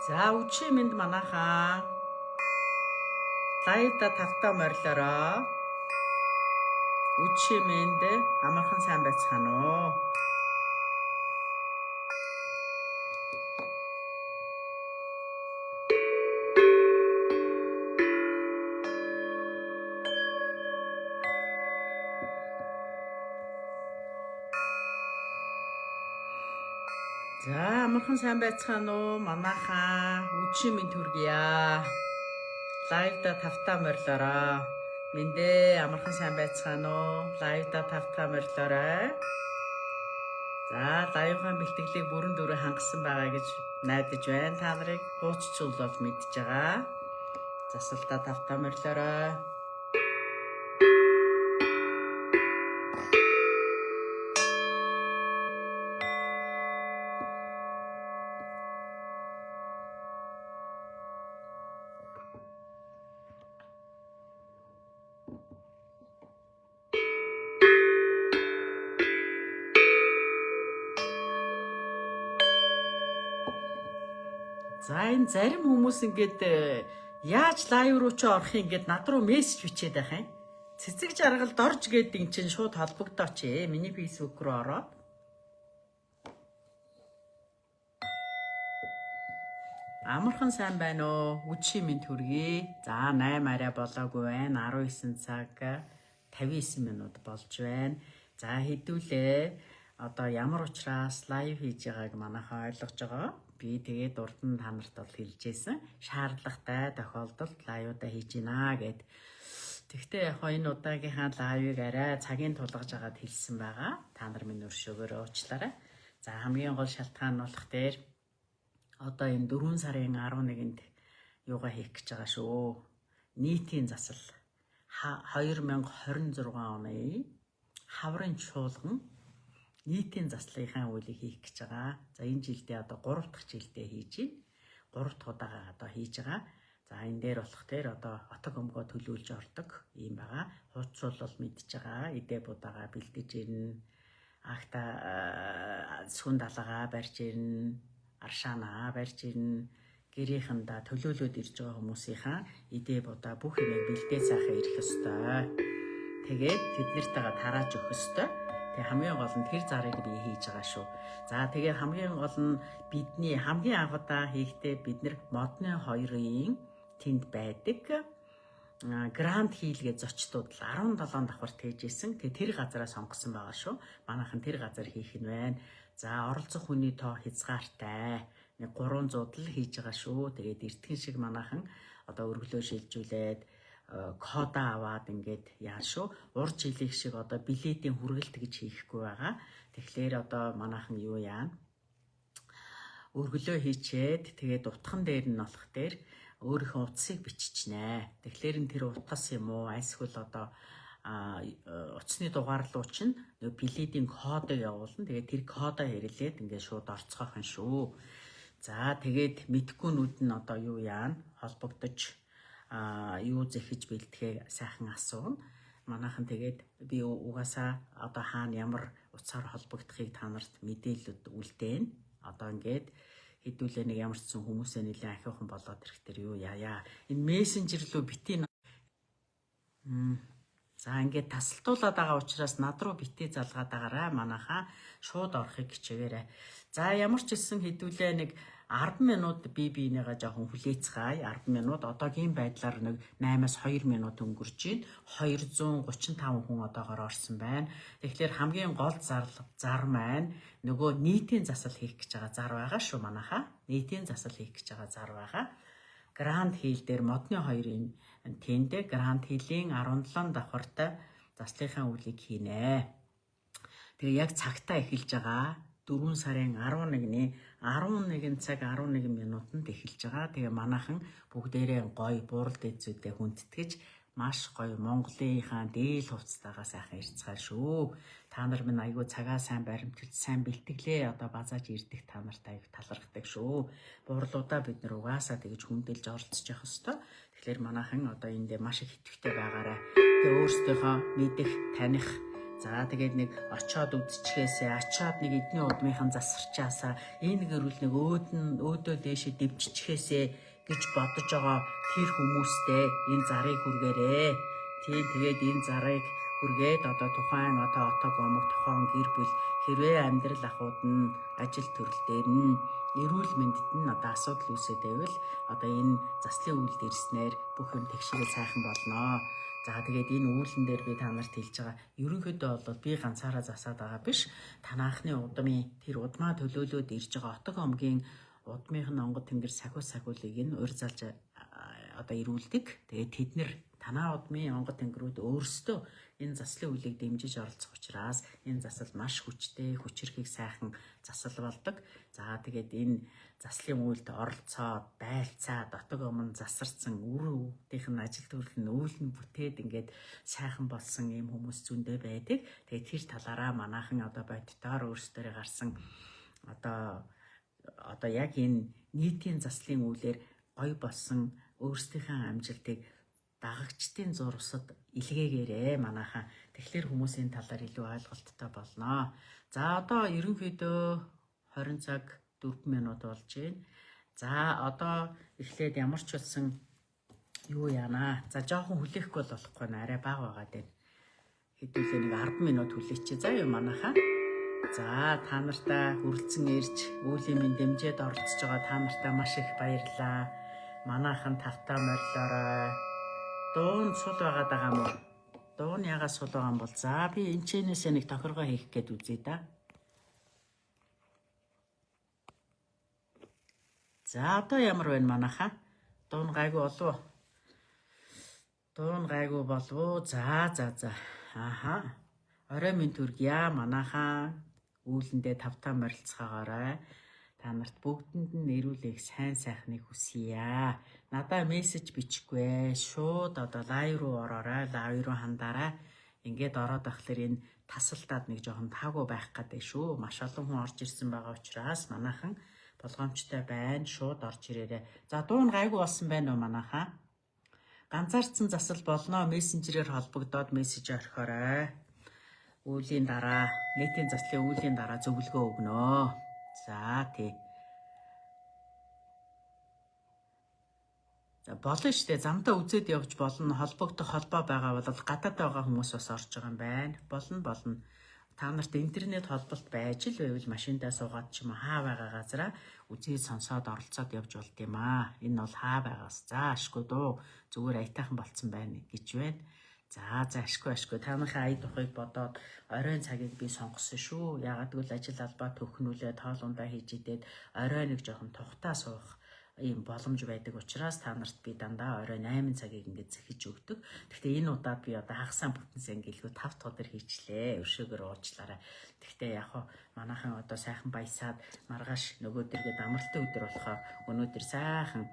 За үчи минь манайхаа лайвда тавтаа морилороо үчи минь амархан сайн байцгаана уу. За амархан сайн байцгаана уу манайхаа үчи минь төргийа. Лайвда тавтаа морилороо минь амархан сайн байцгаана уу. Лайвда тавтаа морилороо. За лайвхан бэлтгэлийг бүрэн дүүрэн хангасан байгаа гэж найдаж байна. Та нарыг хууччул бол мэдж байгаа. Засалдаа тавтаа морилороо. За энэ зарим хүмүүс ингээд яаж лайв руу ч орох юм гээд над руу мессеж бичээд байх юм. Цэцэг жаргал дорж гэдэг ин чинь шууд холбогдооч ээ. Миний фейсбુક руу ороод. Амархан сайн байна уу? Үчи минь төргий. За 8 арай болоогүй байна. 19 цаг 59 минут болж байна. За хэдүүлээ одоо ямар учраас лайв хийж байгааг манайхаа ойлгож байгаа. Би тэгээд урд нь та нарт бол хэлжсэн. Шаардлагатай тохиолдолд лайвуудаа хийж гинэ гэд. Тэгтээ яг энэ удаагийнхаа лайвыг арай цагийн тулгаж агаад хэлсэн байгаа. Та нар минь өршөөгөөрөө уучлаарай. За хамгийн гол шалтгаан нь болох дээр одоо энэ 4 сарын 11-нд юугаа хийх гэж байгаа шүү. Нийтийн засал 2026 оны хаврын чуулган нийтийн заслынхаа үйлийг хийх гэж байгаа. За энэ жилдээ одоо 3 дахь жилдээ хийж байна. 3 дахь удаага одоо хийж байгаа. За энэ дээр болох дээр одоо отог өмгөө төлөвлөж ордог юм байгаа. Хууцуул бол мэдж байгаа. Идэ будаага бэлдэж ирнэ. Агта сүн далагаа барьж ирнэ. Аршаанаа барьж ирнэ. Гэрийнхэнда төлөөлөд ирж байгаа хүмүүсийнхаа идэ будаа бүх юмыг бэлдээ сайхан ирэх ёстой. Тэгээд тэднэртэйгээ тарааж өгөх ёстой. Тэгээ хамгийн гол нь тэр зарыг би хийж байгаа шүү. За тэгээд хамгийн гол нь бидний хамгийн анхудаа хийхдээ бид нэр модны 2-ын тэнд байдаг гранд хийлгээ зочдууд 17 давхарт хийжсэн. Тэгээ тэр газараа сонгосон байгаа шүү. Манайхан тэр газар хийх нь байна. За оролцох хүний тоо хязгаартай. 300 л хийж байгаа шүү. Тэгээд эртхэн шиг манайхан одоо өргөлөө шилжүүлээд кода аваад ингээд яа шүү. Урд жилийн шиг одоо билетийн хүргэлт гэж хийхгүй байгаа. Тэгэхээр одоо манайхан юу яана? Өргөлөө хийчээд тэгээд утхан дээр нь болох дээр өөрийнхөө утсыг биччихнэ. Тэгэхээр энэ тэр утас юм уу? Эсвэл одоо утасны дугаар руу чинь билетийн кодыг явуулна. Тэгээд тэр кодоо хэрэглээд ингээд шууд орцгоох нь шүү. За тэгээд мэдхгүйнүүд нь одоо юу яана? Холбогдож юу зэхэж бэлтгэхээ сайхан асууна. Манайхан тэгээд би угаасаа одоо хаана ямар утсаар холбогдохыг та нарт мэдээлэлд үлдээн. Одоо ингээд хэдүүлээ нэг ямар ч зэн хүмүүсээ нэлээд ахиухан болоод ирэх тэр юу яа. Энэ мессенжер рүү битээ. За ингээд тасалтуулаад байгаа учраас над руу битээ залгаад байгаарай. Манайхаа шууд орохыг хичээгээрэй. За ямар ч хэлсэн хэдүүлээ нэг 10 минут би биенийгээ жоохон хүлээцгаая. 10 минут одоогийн байдлаар нэг 8-аас 2 минут өнгөрч байна. 235 хүн одоогоор орсон байна. Тэгэхээр хамгийн гол зар маань нөгөө нийтийн засал хийх гэж байгаа зар байгаа шүү манайхаа. Нийтийн засал хийх гэж байгаа зар байгаа. Гранд хийл дээр модны 2-ын тэндээ гранд хийлийн 17 давхартай заслынхаа үйлийг хийнэ. Тэгээ яг цагтаа эхэлж байгаа. 4 сарын 11-ний 11 цаг 11 минутанд эхэлж байгаа. Тэгээ манайхан бүгдээрээ гоё буурал дэзүүдээ хүндэтгэж маш гоё Монголынхаа дээл хувцастайгаа сайхан ирцгаая шүү. Та нар минь айгүй цагаа сайн баримталж сайн бэлтгэлээ одоо базааж ирдэг та нарт айгүй талархдаг шүү. Буурлуудаа бид нар угаасаа тэгж хүндэлж оролцож явах ёстой. Тэгэхээр манайхан одоо эндээ маш их идэвхтэй байгаарай. Тэгээ өөрсдийнхөө мэдэх, таних За тэгээд нэг очоод үдчихээсээ очоод нэг эдний удмынхан засарчаасаа энэ гэрүүл нэг өөдөө дээшээ дэвччихээсээ гэж бодож байгаа тэр хүмүүстэй энэ зарыг хүргээрээ. Тэгээд энэ зарыг хүргээд одоо тухайн одоо гомог тухайн гэр бүл хэрвээ амьдрал ахуйд нь ажил төрөл дээр нь эрүүл мэндэд нь одоо асуудал үүсээд байвал одоо энэ заслын үйлд ирснээр бүх юм тэгшэрээ сайхан болноо. За тэгээд энэ үүлэн дээр би та нарт хэлж байгаа ерөнхийдөө бол би ганцаараа засаад байгаа биш. Танаахны удмын тэр удмаа төлөөлөөд ирж байгаа отог омгийн удмынхын онгод тэнгэр сахиулыг нь урь залж одоо ирүүлдэг. Тэгээд тэд нэр танаа удмын онгод тэнгэрүүд өөрсдөө энэ заслын үйлийг дэмжиж оролцох учраас энэ засал маш хүчтэй, хүчирхэг сайхан засал болдог. За тэгээд энэ заслын үйлд оролцоод, байлцаад, отог омон засарсан үр өвдийнх нь ажил төрөл нь үүлэн бүтээд ингээд сайхан болсон ийм хүмүүс зөндөө байдаг. Тэгээд тэр талаараа манайхан одоо боддоор өөрсдөө гарсан одоо яг энэ нийтийн заслын үйлээр гой болсон өөрсдийнхээ амжилтыг дагагчдын зурсад илгээгээрээ манайхан. Тэгэхээр хүмүүсийн талаар илүү ойлголттой болноо. За одоо ерөнхийдөө 20 цаг 4 минут болж байна. За одоо эхлээд ямар ч болсон юу яана. За жоохон хүлээхгүй бол болохгүй нэ, арай бага байгаад байна. Хэдүүлээ нэг 10 минут хүлээчихье. За юу манайхаа. За та нартаа хүрэлцэн ирж үүлийн минь дэмжиж оролцож байгаа та нартаа маш их баярлалаа. Манайхан тавтаа морилоорой. Дуун сул байгаад байгаа юм уу? Дуун ягаа сул байгаа юм бол за би энэ чэнээсээ нэг тохиргоо хийх гээд үзье да. За одоо ямар байна манайхаа? Дуун гайгүй болов уу? Дуун гайгүй болов уу? За. Аха. Орой минь төргийа манайхаа үүлэндээ тавтаа морилцгаагаарай. Та нарт бүгдэнд нь нэрүүлэх сайн сайхныг хүсье. Надаа мессеж бичихгүй. Шууд одоо лайв руу ороорой, лайв руу хандаарай. Ингээд ороод ахлаар энэ тасалдаад нэг жоохон таагүй байх гэдэг шүү. Маш олон хүн орж ирсэн байгаа учраас манайхан болгоомжтой байна. Шууд орж ирээрэй. За дуун гайгүй болсон байна уу манайхаа? Ганцаарцсан засал болноо. Мессенжерээр холбогдоод мессеж орхиорой. Үүлийн дараа нийтийн заслын үүлийн дараа зөвлөгөө өгнө. За тий. За болно штэ. Замдаа үзээд явж болно. Холбогдох холбоо байгаа бол гадаад байгаа хүмүүс бас орж байгаа юм байна. Болно. Та нарт интернет холболт байж л байвал машиндаа суугаад ч юм уу хаа байгаа газараа үзээд сонсоод оролцоод явж болд юм аа. Энэ бол хаа байгаас. За ашгүй дуу. Зүгээр аятайхан болцсон байна гэж байна. За ашгүй. Таныхаа ая тухайг бодоод оройн цагийг би сонгосон шүү. Ягаад гэвэл ажил албаа төхнүүлээд хоолундаа хийж идээд орой нэг жоохон тухтаа суух ийм боломж байдаг учраас та нарт би дандаа орой 8 цагийг ингээд зэхэж өгдөг. Гэхдээ энэ удаад би одоо хагасаа бүтэнсэн гэлгүй 5 дахь өдөр хийчлээ. Өршөөгөр уучлаарай. Гэхдээ яг хоо манайхан одоо сайхан баясаад маргааш нөгөөдөргээд амралтын өдөр болохоо өнөөдөр сайхан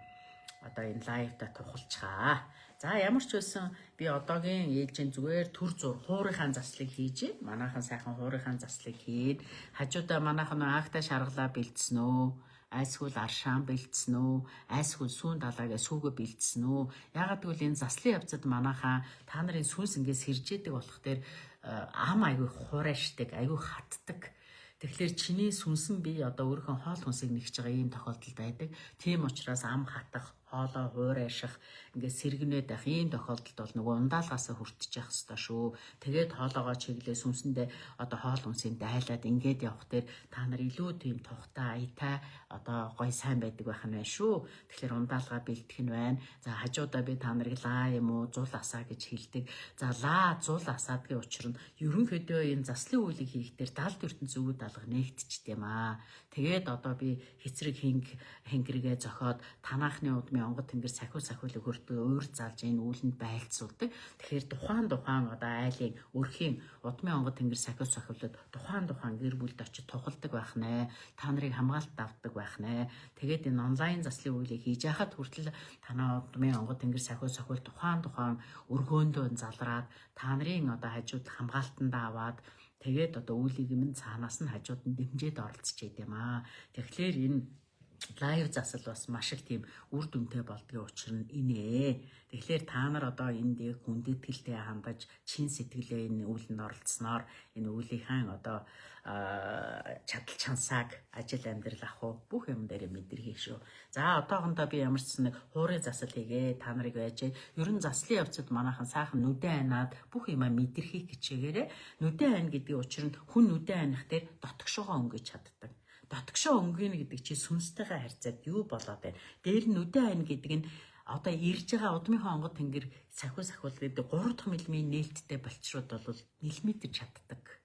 одоо энэ лайвда тухалцгаа. За ямар ч байсан би одоогийн ээлжийн зүгээр төр зур хуурийнхаа заслыг хийж, манайхан сайхан хуурийнхаа заслыг хийн. Хажуудаа манайхан агта шаргалаа бэлдсэн үү? Айсгүйл аршаан бэлдсэн үү? Айсгүйл сүүн далаагаа сүүгөө бэлдсэн үү? Ягаад гэвэл энэ заслын явцад манайхан та нарын сүнс ингээс хэржээдэг болох дээр ам айгүй хуурайшдаг, айгүй хатдаг. Тэгэхээр чиний сүнсэн би одоо өөрийнхөө хоол хүнсийг нэгж байгаа ийм тохиолдол байдаг. Тийм учраас ам хатах, хоолоо хуурайших, ингээд сэргэнээд байх ийм тохиолдолд бол нөгөө ундаалгаасаа хүртэж явах хэрэгтэй шүү. Тэгээд хоолоогоо чиглээ сүнсэндээ одоо хоол хүнсийг дайлаад ингээд явах дээр та нар илүү тийм тухтай, аятай одоо гоё сайн байдаг байх нь байна шүү. Тэгэхээр ундаалгаа бэлдэх нь байна. За хажуудаа би та нарыг лаа юм уу, зул асаа гэж хэлдэг. За лаа, зул асаадгийн учир нь ерөнхийдөө энэ заслын үйлийг хийх дээр 70 ертөнцийн үүд алга нээгдчихдээ маа. Тэгээд одоо би хэцрэг хэнгэргээ зохиод танаахны удмын онгод тэнгэр сахиулыг хөртөө өөр залж энэ үүлэнд байлцуулдаг. Тэгэхээр тухайн одоо айлын өрхийн удмын онгод тэнгэр сахиулаад тухайн гэр бүлд очиж тухалдаг байх нэ. Та нарыг хамгаалт авдаг байх нэ. Тэгээд энэ онлайн заслын үйлийг хийж яхад хүртэл танаа удмын онгод тэнгэр сахиул тухайн өргөөндөө залраад та нарын одоо хажууд хамгаалтанд аваад тэгээд одоо үйлийг минь цаанаас нь хажууд нь дэмжиж оролцож идэм аа. Тэгэхээр энэ лайв засал бас маш их тийм үр дүнтэй болдгийн учир нь инээ. Тэгэхээр та нар одоо энд хүндэтгэлтэй хандаж чин сэтгэлээ энэ үүлэнд оролцсноор энэ үүлийнхэн одоо чадал чансааг ажил амьдрал ах уу бүх юм дээр мэдэрхий шүү. За одоохондоо би ямар ч нэг хуурай засал хийгээ та нарыг байж ер нь заслын явцад манайхан сайхан нүдэн анаад бүх юмаа мэдэрхий хичээгээрээ нүдэн ань гэдэг учир нь хүн нүдэн аних дээр дотгошоогоо өнгөж чаддаг. Дотгошоо өнгөний гэдэг чи сүнстэйгээ харьцаад юу болоод байна. Дээр нь нүдэн ань гэдэг нь одоо ирж байгаа удмынхаа онгод тэнгэр сахиул гэдэг 3 дахь мм нээлттэй болчрууд бол нэлмэдэж чаддаг.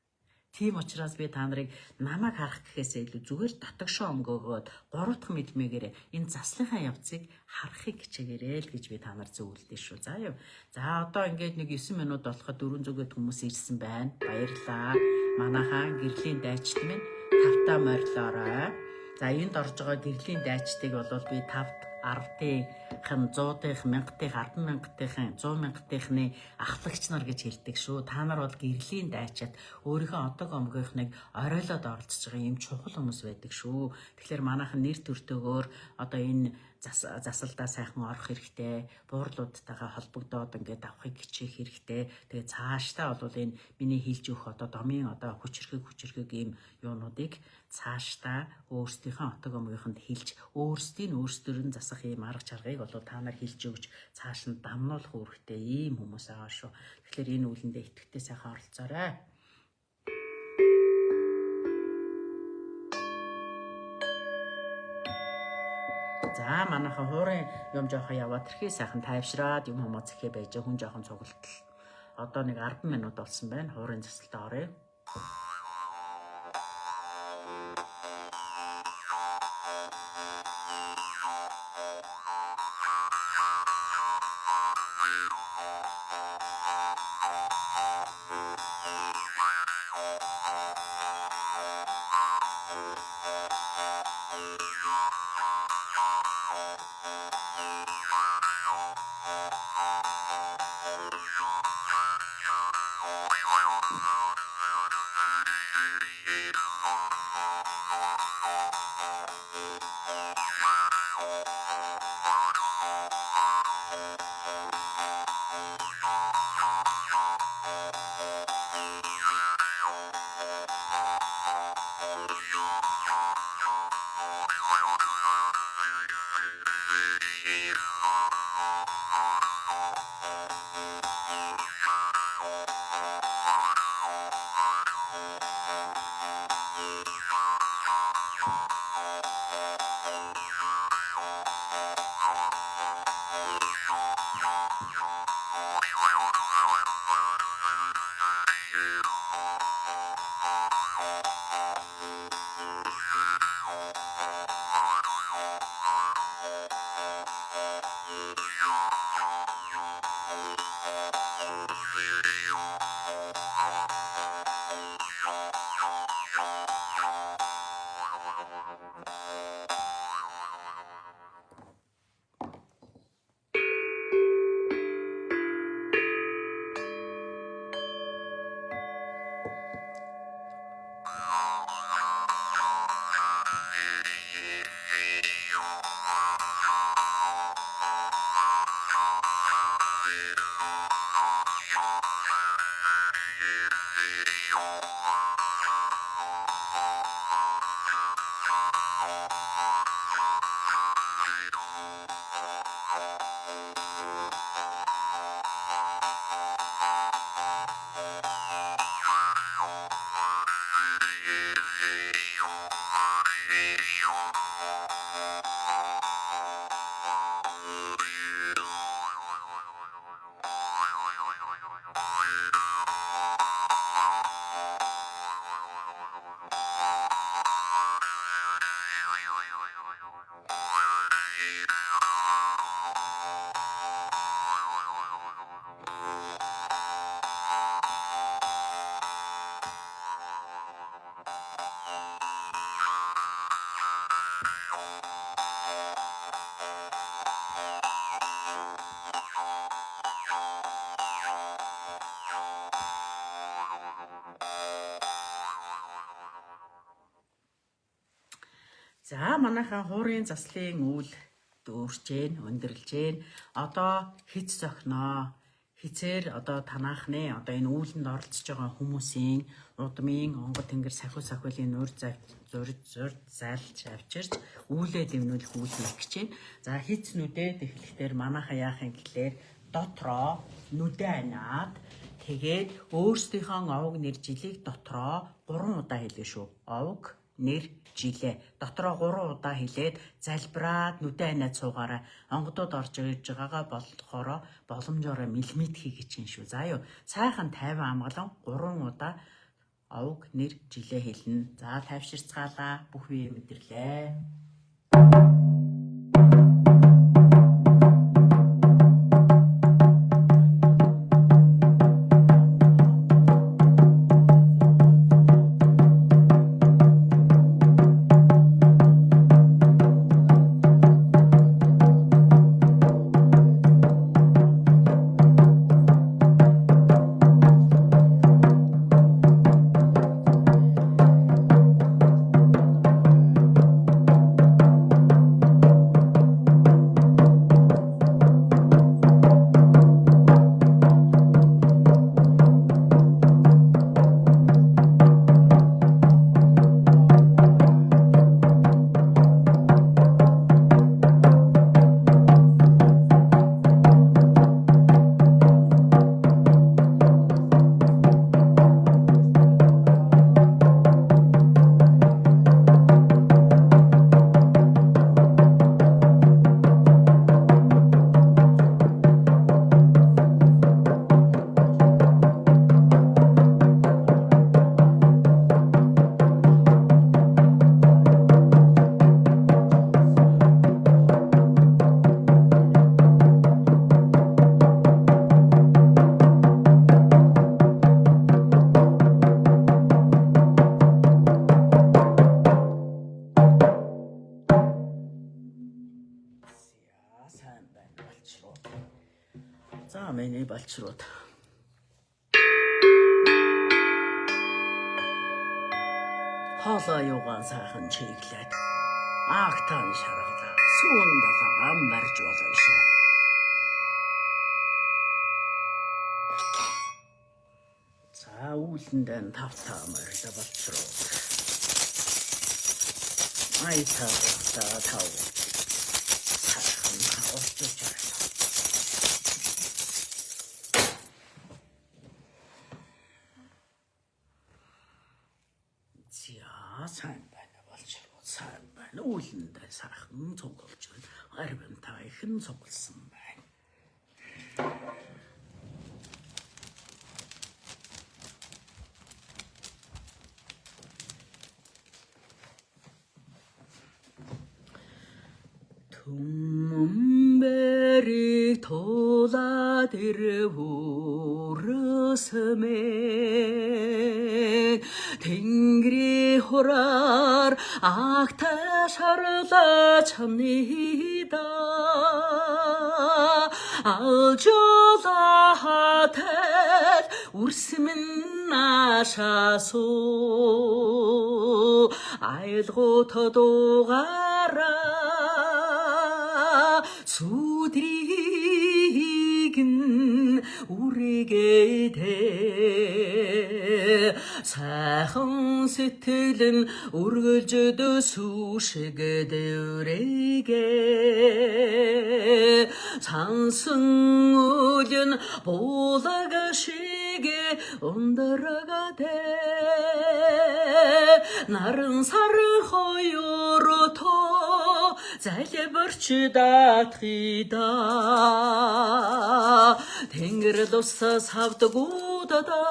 Тийм учраас би та нарыг намайг харах гэхээсээ илүү зүгээр дотгошоо өнгөөгөөд 3 дахь мм-гээр энэ заслынхаа явцыг харахыг хичээгээрэй л гэж би та нар зөвлөдөө шүү. За юу. За одоо ингээд нэг 9 минут болоход 400-д хүмүүс ирсэн байна. Баярлалаа. Манайхаа гэрлийн дайчт минь тавтаа морилоорой. За энд орж байгаа гэрлийн дайчдыг бол би 5-д 10-ын 100-ын 1000-ын 100000-ын 100,000-ны ахлагч нар гэж хэлдэг шүү. Та нар бол гэрлийн дайчаад өөрийнхөө одог омгийнхныг оройлоод оролцож байгаа юм чухал хүмүүс байдаг шүү. Тэгэхээр манайхан нэр төртөөгөөр одоо энэ засалдаа сайхан орох хэрэгтэй. Буурлуудтайгаа холбогдоод ингээд авахыг хичээх хэрэгтэй. Тэгээ цаашдаа бол энэ миний хэлж өгөх одоо домын одоо хүчрхэг ийм юунуудыг цаашдаа өөрсдийнхөө отог омгийнхонд хэлж өөрсдөр нь засах ийм арга чаргыг бол та нар хэлж өгч цааш нь дамнуулах үүрэгтэй ийм хүмүүс байгаа шүү. Тэгэхээр энэ үлэндээ итгэвчтэй сайхан оролцоорой. За манайхан хуурын юм жоохон яваад тэрхий сайхан тайвшраад юм хүмүүс ихэ байж хүн жоохон цугалтал. Одоо нэг 10 минут болсон байна. Хуурын засалтаа оръё. За манайхаа хуурын заслын үйл дүүрж гэн, өндөрлж гэн. Одоо хиц зохноо. Хизээр одоо танаахны одоо энэ үүлэнд оролцож байгаа хүмүүсийн удмын онгод тэнгэр сахиулын нуур зайлж авчирч үүлээ дэмнүүлэх үйл хийх гэж байна. За хицнүүдэд эхлэхдээ манайхаа яах юм гэхлээр дотроо нүдэ анаад тэгээд өөрсдийнхөө овог нэр жилийг дотроо 3 удаа хэлээ шүү. Овог нэр жилээ дотроо 3 удаа хэлээд залбираад нүдэ анаад суугаараа онгодод орж ирж байгаагаа болохоор боломжоор мэлмит хийгэж чинь шүү. За юу сайхан 50 амгалан 3 удаа овог нэр жилээ хэлнэ. За тайвширцгаалаа бүх бие мэдэрлээ. За миний балчрууд. Хоолой юугаан сайхан чиглээд агтаан шаргалаа сүүн далаан барж болно шүү. За үүлэндээ тавтаа морьлоо балчрууд. Айтаа тав. Сайхан хаалж сайн байна болж сайн байна. Үүлэндээ сайхан цуглуулж байна. Арвинтаа ихэн цугласан байна. Түмбэрийг тулаад ирвүрсэмээ тэнгэрийн хураар агтай шарлаа чамнида алжуулахад үрсмэн нашасуу айлгуутад угаараа сүдрийг үргээд сайхан сэтгэл нь үргэлжид сүшиг дэврэгээ сансан үлэн булаг шиг ундрагадэ наран сар хоёроо залбирч даатхида тэнгэр тусаа савдгуудада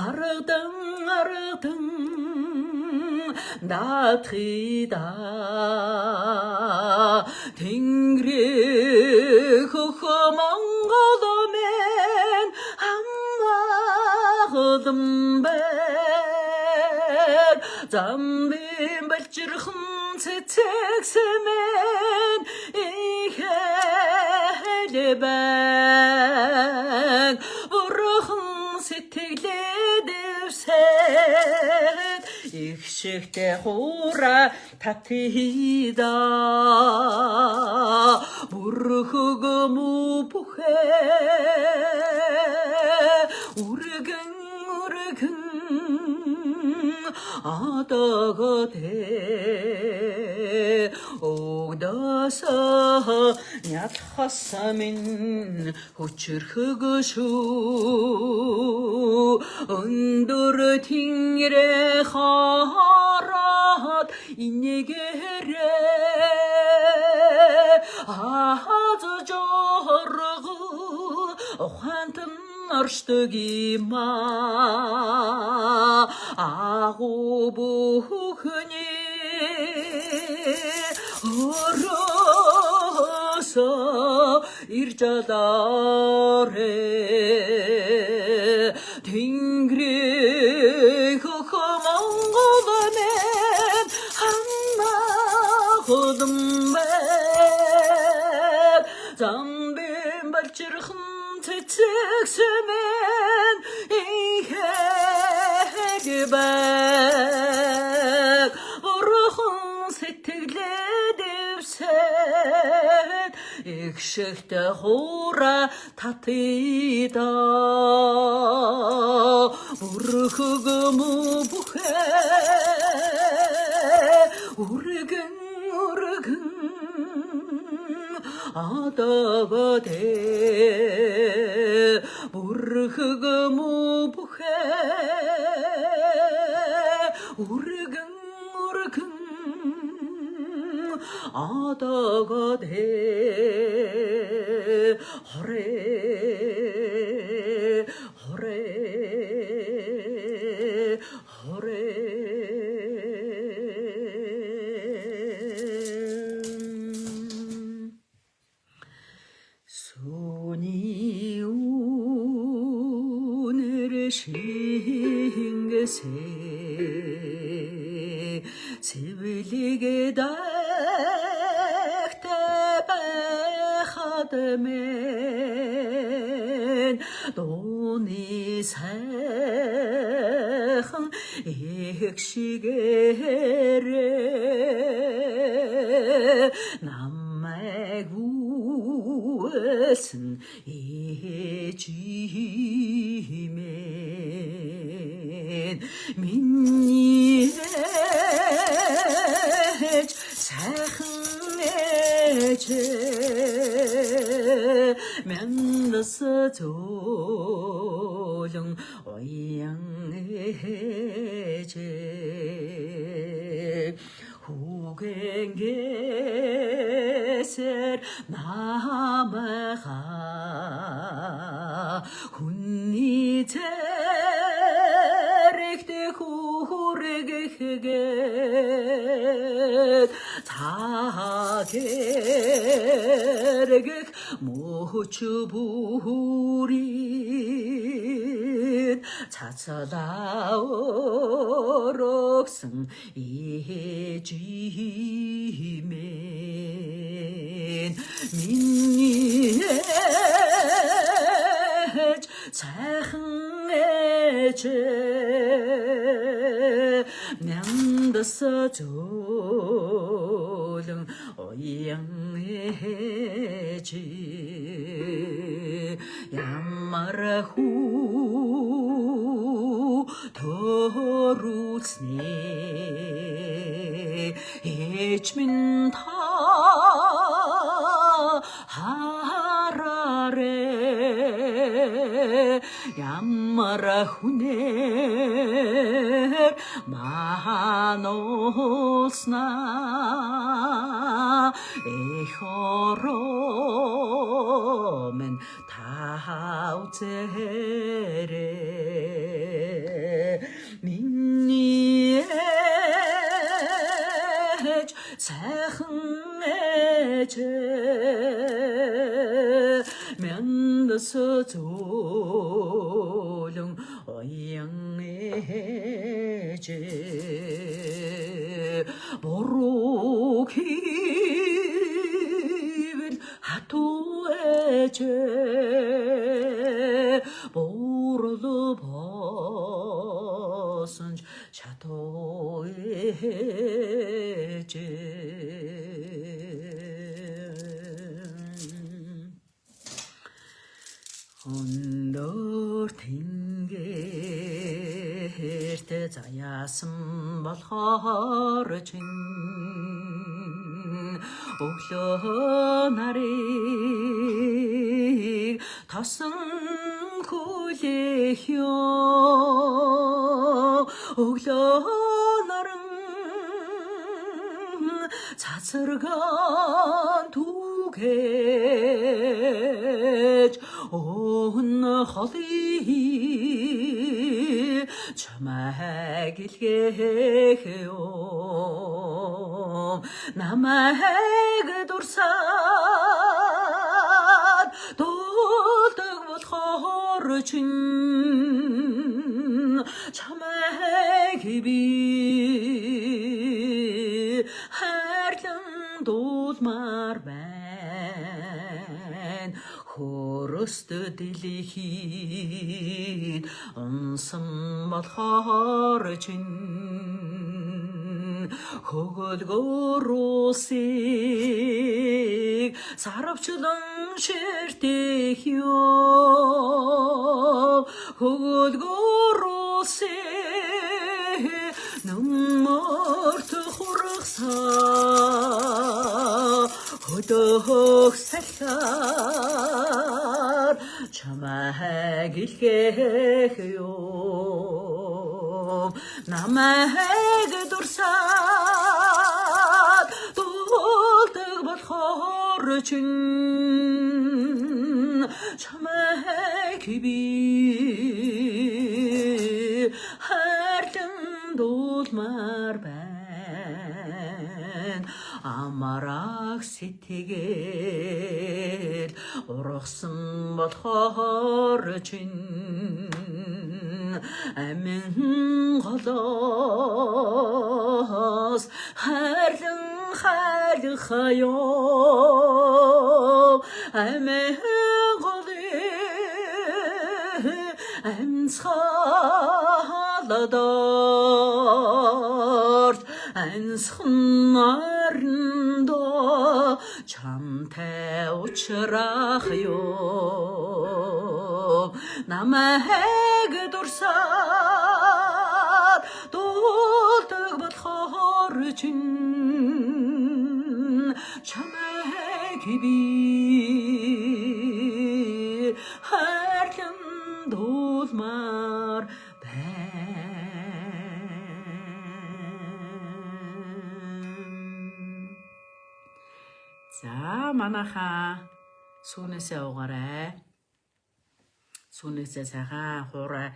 ардан даатхида тэнгэр хохомонголомен аммаглэмбэр замбин балчирхан цэцэгсэмэн ихэлбэн бурхан сэтгэлээ дэвсэд их шигтэй хура татида бүрхөг мөбхэ үргэн 아다가 돼 오다사 냐타사민 후츠르그슈 언도르 팅레 하랏 인예게레 아주 저르그 환튼 arştıgima ağu buhni orasa ircadare tingri kakamangamen hanna kudum ben zambim balçırhın Tütsüksümün ihegibek Ruhun settiledivsen İkşikte hura tatida Burkugumu buhe Urgın 아다가 돼 부르흐그 무부해 우르근 아다가 돼 허레 손이 오늘 싱게세 세빌리게 닥테베하드멘 돈이 세흥 익시게레 남매구 Sın ecimen minniyet sahın ece men nasıl tolun oyan ece 후갱게ser 남아가 훈니 테렉데 후르게게 다게르게 모추부리 차차다오록승 이지멘 민니에 차흥에제 냥다서 조정 어양해지 양마라후 더루스니 해치민타 하라레 양마라후네 마노스나 에호로멘 다우제레 민니에 사흥에제 면도서 조령 어양에제 모로기빌 하토에제 보로도 벗은 샤토 ээж өндөр тэнгэрт заяасан болохоор чинь өглөө нарыг тосон хүлээх ёо өглөө наран цацаргаан түгэж өн холий чамайг илгээх ёо намайг дурсаад дуулдаг болохоор чинь чамайг би хайрлан дуулмаар байна хөрөст дэлхийд унсан болохоор чинь хөгөлгөр усыг сарвчлан ширтэх ёо хөгөлгөр усыг нөмөрт хургасаа хөдөх салхаар чамайг илгээх ёо намайг дурсаад дуулдаг болохоор чинь чамайг би хайрлан дуулмаар байна амараг сэтгэл ургасан болохоор чинь амин голоос хайрлан хайрлах ёо амин голыг амсгаладор ансхнарндо чамтай уулзрах ёо намайг дурсаад дуулдаг болохоор чинь чамайг би хайрлан дуулмаар за манайхаа сүүнээсээ угаарай. Сүүнээсээ сайхан хуурай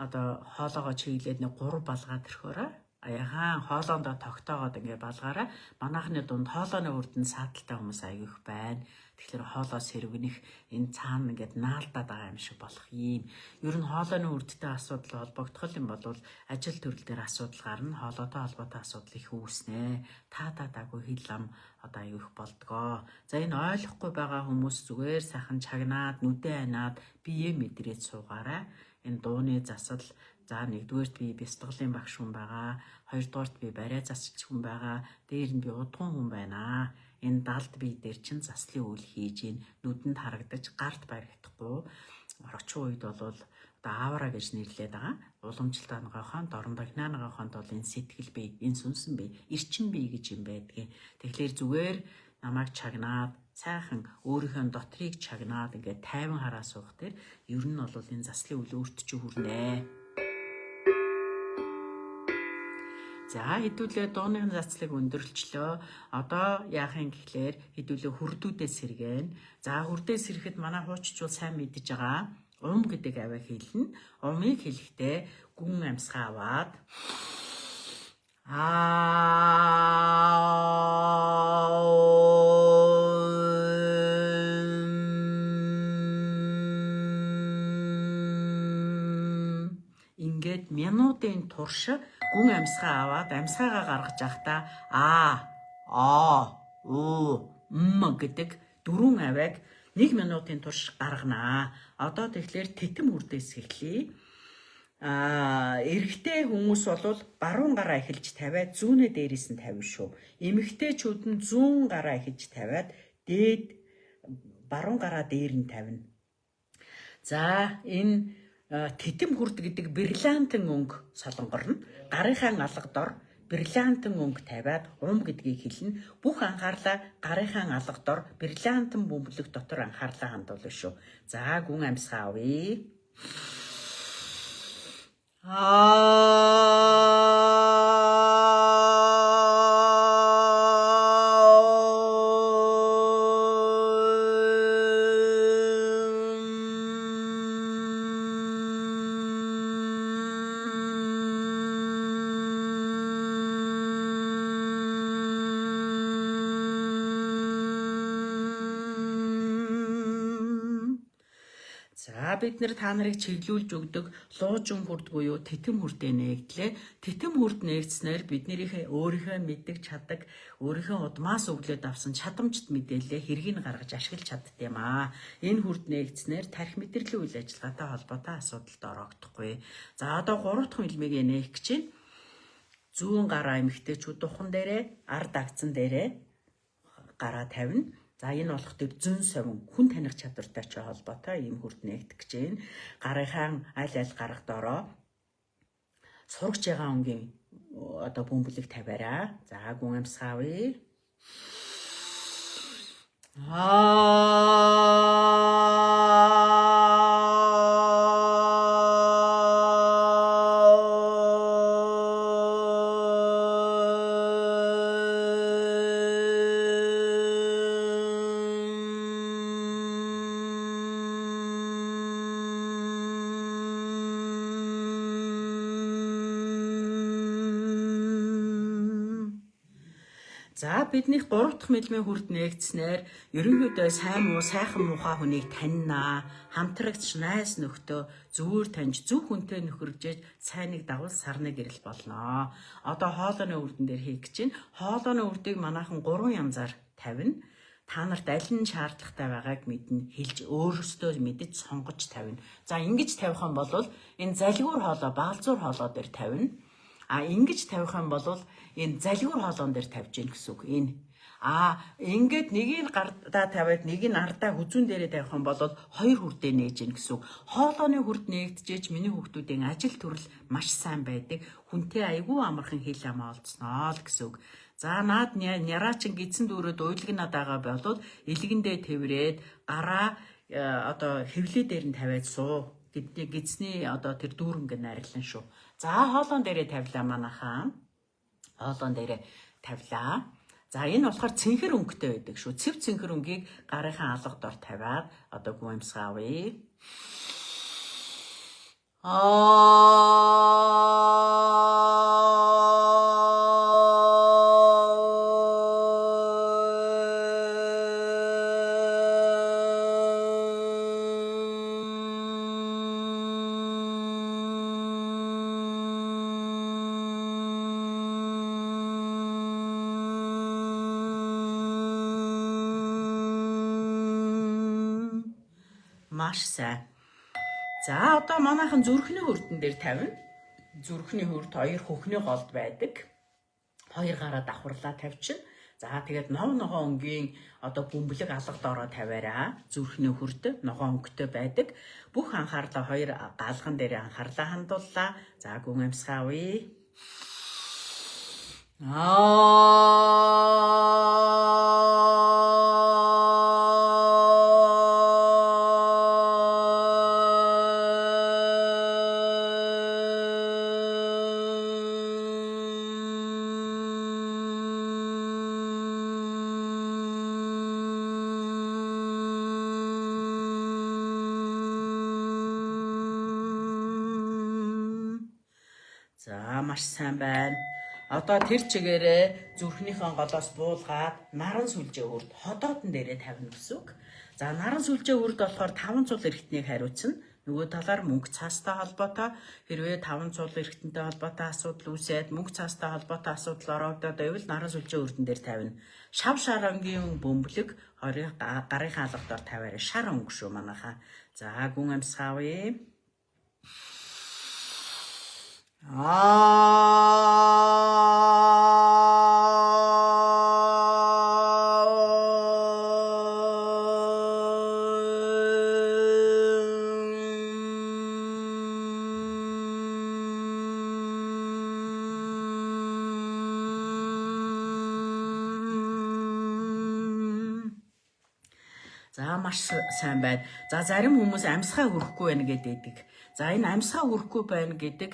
одоо хоолоогоо чиглээд нэг 3 балгаад өрхөөрэй. Аяхан хоолоондоо тогтоогоод ингээ балгаарай. Манайхны дунд хоолооны үрдэн сааталтай хүмүүс аягүйх байна. Тэгэхээр хоолоо сэрвэнэх энэ цаана ингээд наалдаад байгаа юм шиг болох юм. Ер нь хоолооны үрдтэй асуудал холбогдох юм бол ажил төрөл дээр асуудал гарна. Хоолойтой холбоотой асуудал их үүснэ. Таатаагүй хил ам одоо аягүйх болдгоо. За энэ ойлгохгүй байгаа хүмүүс зүгээр сайхан чагнаад, нүдэ анаад, бие мэдрээд суугаарай. Энэ дууны засал за нэгдүгээрт би бяцлаглалын багш хүн байгаа. Хоёрдугаарт би барай засалч хүн байгаа. Дээр нь би удган хүн байна. Энэ далд би дээр чин заслын үйл хийж ийн нүдэнд харагдаж гарт баригдахгүй. Орчин үед бол одоо аавра гэж нэрлээд байгаа. Уламжлалт анагааханд орондоо хнаанагаханд бол энэ сэтгэл бий, энэ сүнсэн бий, эрчин бий гэж юм байдгийг. Тэгэхээр зүгээр намайг чагнаад сайхан өөрийнхөө дотрийг чагнаад ингээд тайван хараа суух тэр ер нь бол энэ заслын үйл өөрт чи хүрнэ. За хэдүүлээ дууны зацлыг өндөрлчлөө. Одоо яах юм гэхлээр хэдүүлээ хүрдүүдээ сэргэн. За хүрдээ сэрхэд манай хууччул сайн мэдж байгаа. Гэдэг аваа хэлнэ. Умыг хэлэхдээ гүн амьсгаа аваад ингээд минутын турш гүн амьсгаа аваад амьсгаагаа гаргаж явахдаа гэдэг 4 авийг 1 минутын турш гарганаа. Одоо тэгэхээр титэм үрдээс эхлэе. эрэгтэй хүмүүс бол баруун гараа эхэлж тавиад зүүнээ дээрээс нь тавина шүү. Эмэгтэйчүүд нь зүүн гараа эхэлж тавиад дээд баруун гараа дээр нь тавина. За энэ тэтэм хүрд гэдэг бриллиантын өнгө солонгор нь гарынхаа алга дор бриллиантын өнгө тавиад гэдгийг хэлнэ. Бүх анхаарлаа гарынхаа алга дор бриллиантын бөмбөлөг дотор анхаарлаа хандуулна шүү. За гүн амьсгаа авъя. Бид нэр та нарыг чиглүүлж өгдөг луужин хүрд буюу тэтэм хүрдээ нээгдлээ. Тэтэм хүрд нээгдснээр биднэрийнхээ өөрийнхөө мэддэг чаддаг, өөрийнхөө удмаас өглөөд авсан чадамжт мэдээлэлээ хэргийг гаргаж ашиглаж чаддсан юм аа. Энэ хүрд нээгдснээр тархи мэдрэлийн үйл ажиллагаатай холбоотой асуудалд орохдохгүй. За одоо 3 дахь хэлмийг нээх гэж байна. Зүүн гараа эмэгтэйчүүд духан дээрээ, ард агцан дээрээ гараа тавина. За энэ болох тэр зүүн совин хүн таних чадвартай ч холбоотой ийм хүрд нээгдэх гэж байна. Гарынхаа аль гарах доороо сурагч байгаа өнгийн одоо бөмбөлөг тавиараа. За гүн амьсгаа авъя. За биднийх 3 дахь мэлмийн хүрд нээгдснээр ерөнхийдөө сайн муу сайхан муухай хүнийг таньнаа, хамтрагч найз нөхдөө зүгээр таньж зөв хүнтэй нөхөржээж сайныг дагуул сарны гэрэл болно. Одоо хоолойны үрдэн дээр хийх гэж байна. Хоолойны үрдийг манайхан 3 янзаар тавина. Та нарт аль нь шаардлагатай байгааг мэднэ, хэлж өөрөөсөө мэдэж сонгож тавина. За ингэж тавих юм бол энэ залгуур хоолой, баалзуур хоолой дээр тавина. Ингэж тавих юм бол энэ залгуур хоолоон дээр тавьж гин гэсэн үг. Энэ ингээд нэгийг гардаа тавиад нэг нь ардаа хүзүүн дээрээ тавих юм бол 2 хүрдээ нээж гин гэсэн үг. Хоолойны хүрд нээгдэжээж миний хүүхдүүдийн ажил төрөл маш сайн байдаг. Хүнтэй айгүй амархан хэл амаа олцсноо л гэсэн үг. За наад няраачин гидсэн дүүрээд уйлгнаад байгаа болоод илгэндээ тэврээд гараа одоо хэвлээ дээр нь тавиад суу. Гидсний одоо тэр дүүрэнг найрлан шүү. За хоолон дээрээ тавилаа манайхаа. Хоолон дээрээ тавилаа. За энэ болохоор цэнхэр өнгөтэй байдаг шүү. Цэв цэнхэр өнгийг гарынхаа алга дор тавиад одоо гүн амьсгаа авъя. Маш сайн. За одоо манайхан зүрхний хүрдэн дээр тавина. Зүрхний хүрд 2 хөхний голд байдаг. 2 гараа давхарлаа тавьчихна. За тэгээд ногоо өнгийн одоо бөмбөлөг алга доороо тавиараа. Зүрхний хүрд ногоо өнгөтэй байдаг. Бүх анхаарлаа 2 гаалган дээр анхаарлаа хандууллаа. За гүн амьсгаа авъя. Маш сайн байна. Одоо тэр чигээрээ зүрхнийхэн голоос буулгаад наран сүлжээ хүрд ходоодн дээрээ тавина гэсэн үг. За наран сүлжээ хүрд болохоор 5 цул эргэтнийг хариуцна. Нөгөө талаар мөнгө цаастай холбоотой хэрвээ 5 цул эргэтэнтэй холбоотой асуудал үүсээд мөнгө цаастай холбоотой асуудал ороодод байвал наран сүлжээ хүрдэн дээр тавина. Шав шарангийн бөмбөлөг гарынхаа алга дор тавиараа шар өнгө шүү манайхаа. За гүн амьсгаа авъя. За маш сайн байна. За зарим хүмүүс амьсгаа хүрхгүй байна гэдэг. За энэ амьсгаа хүрхгүй байна гэдэг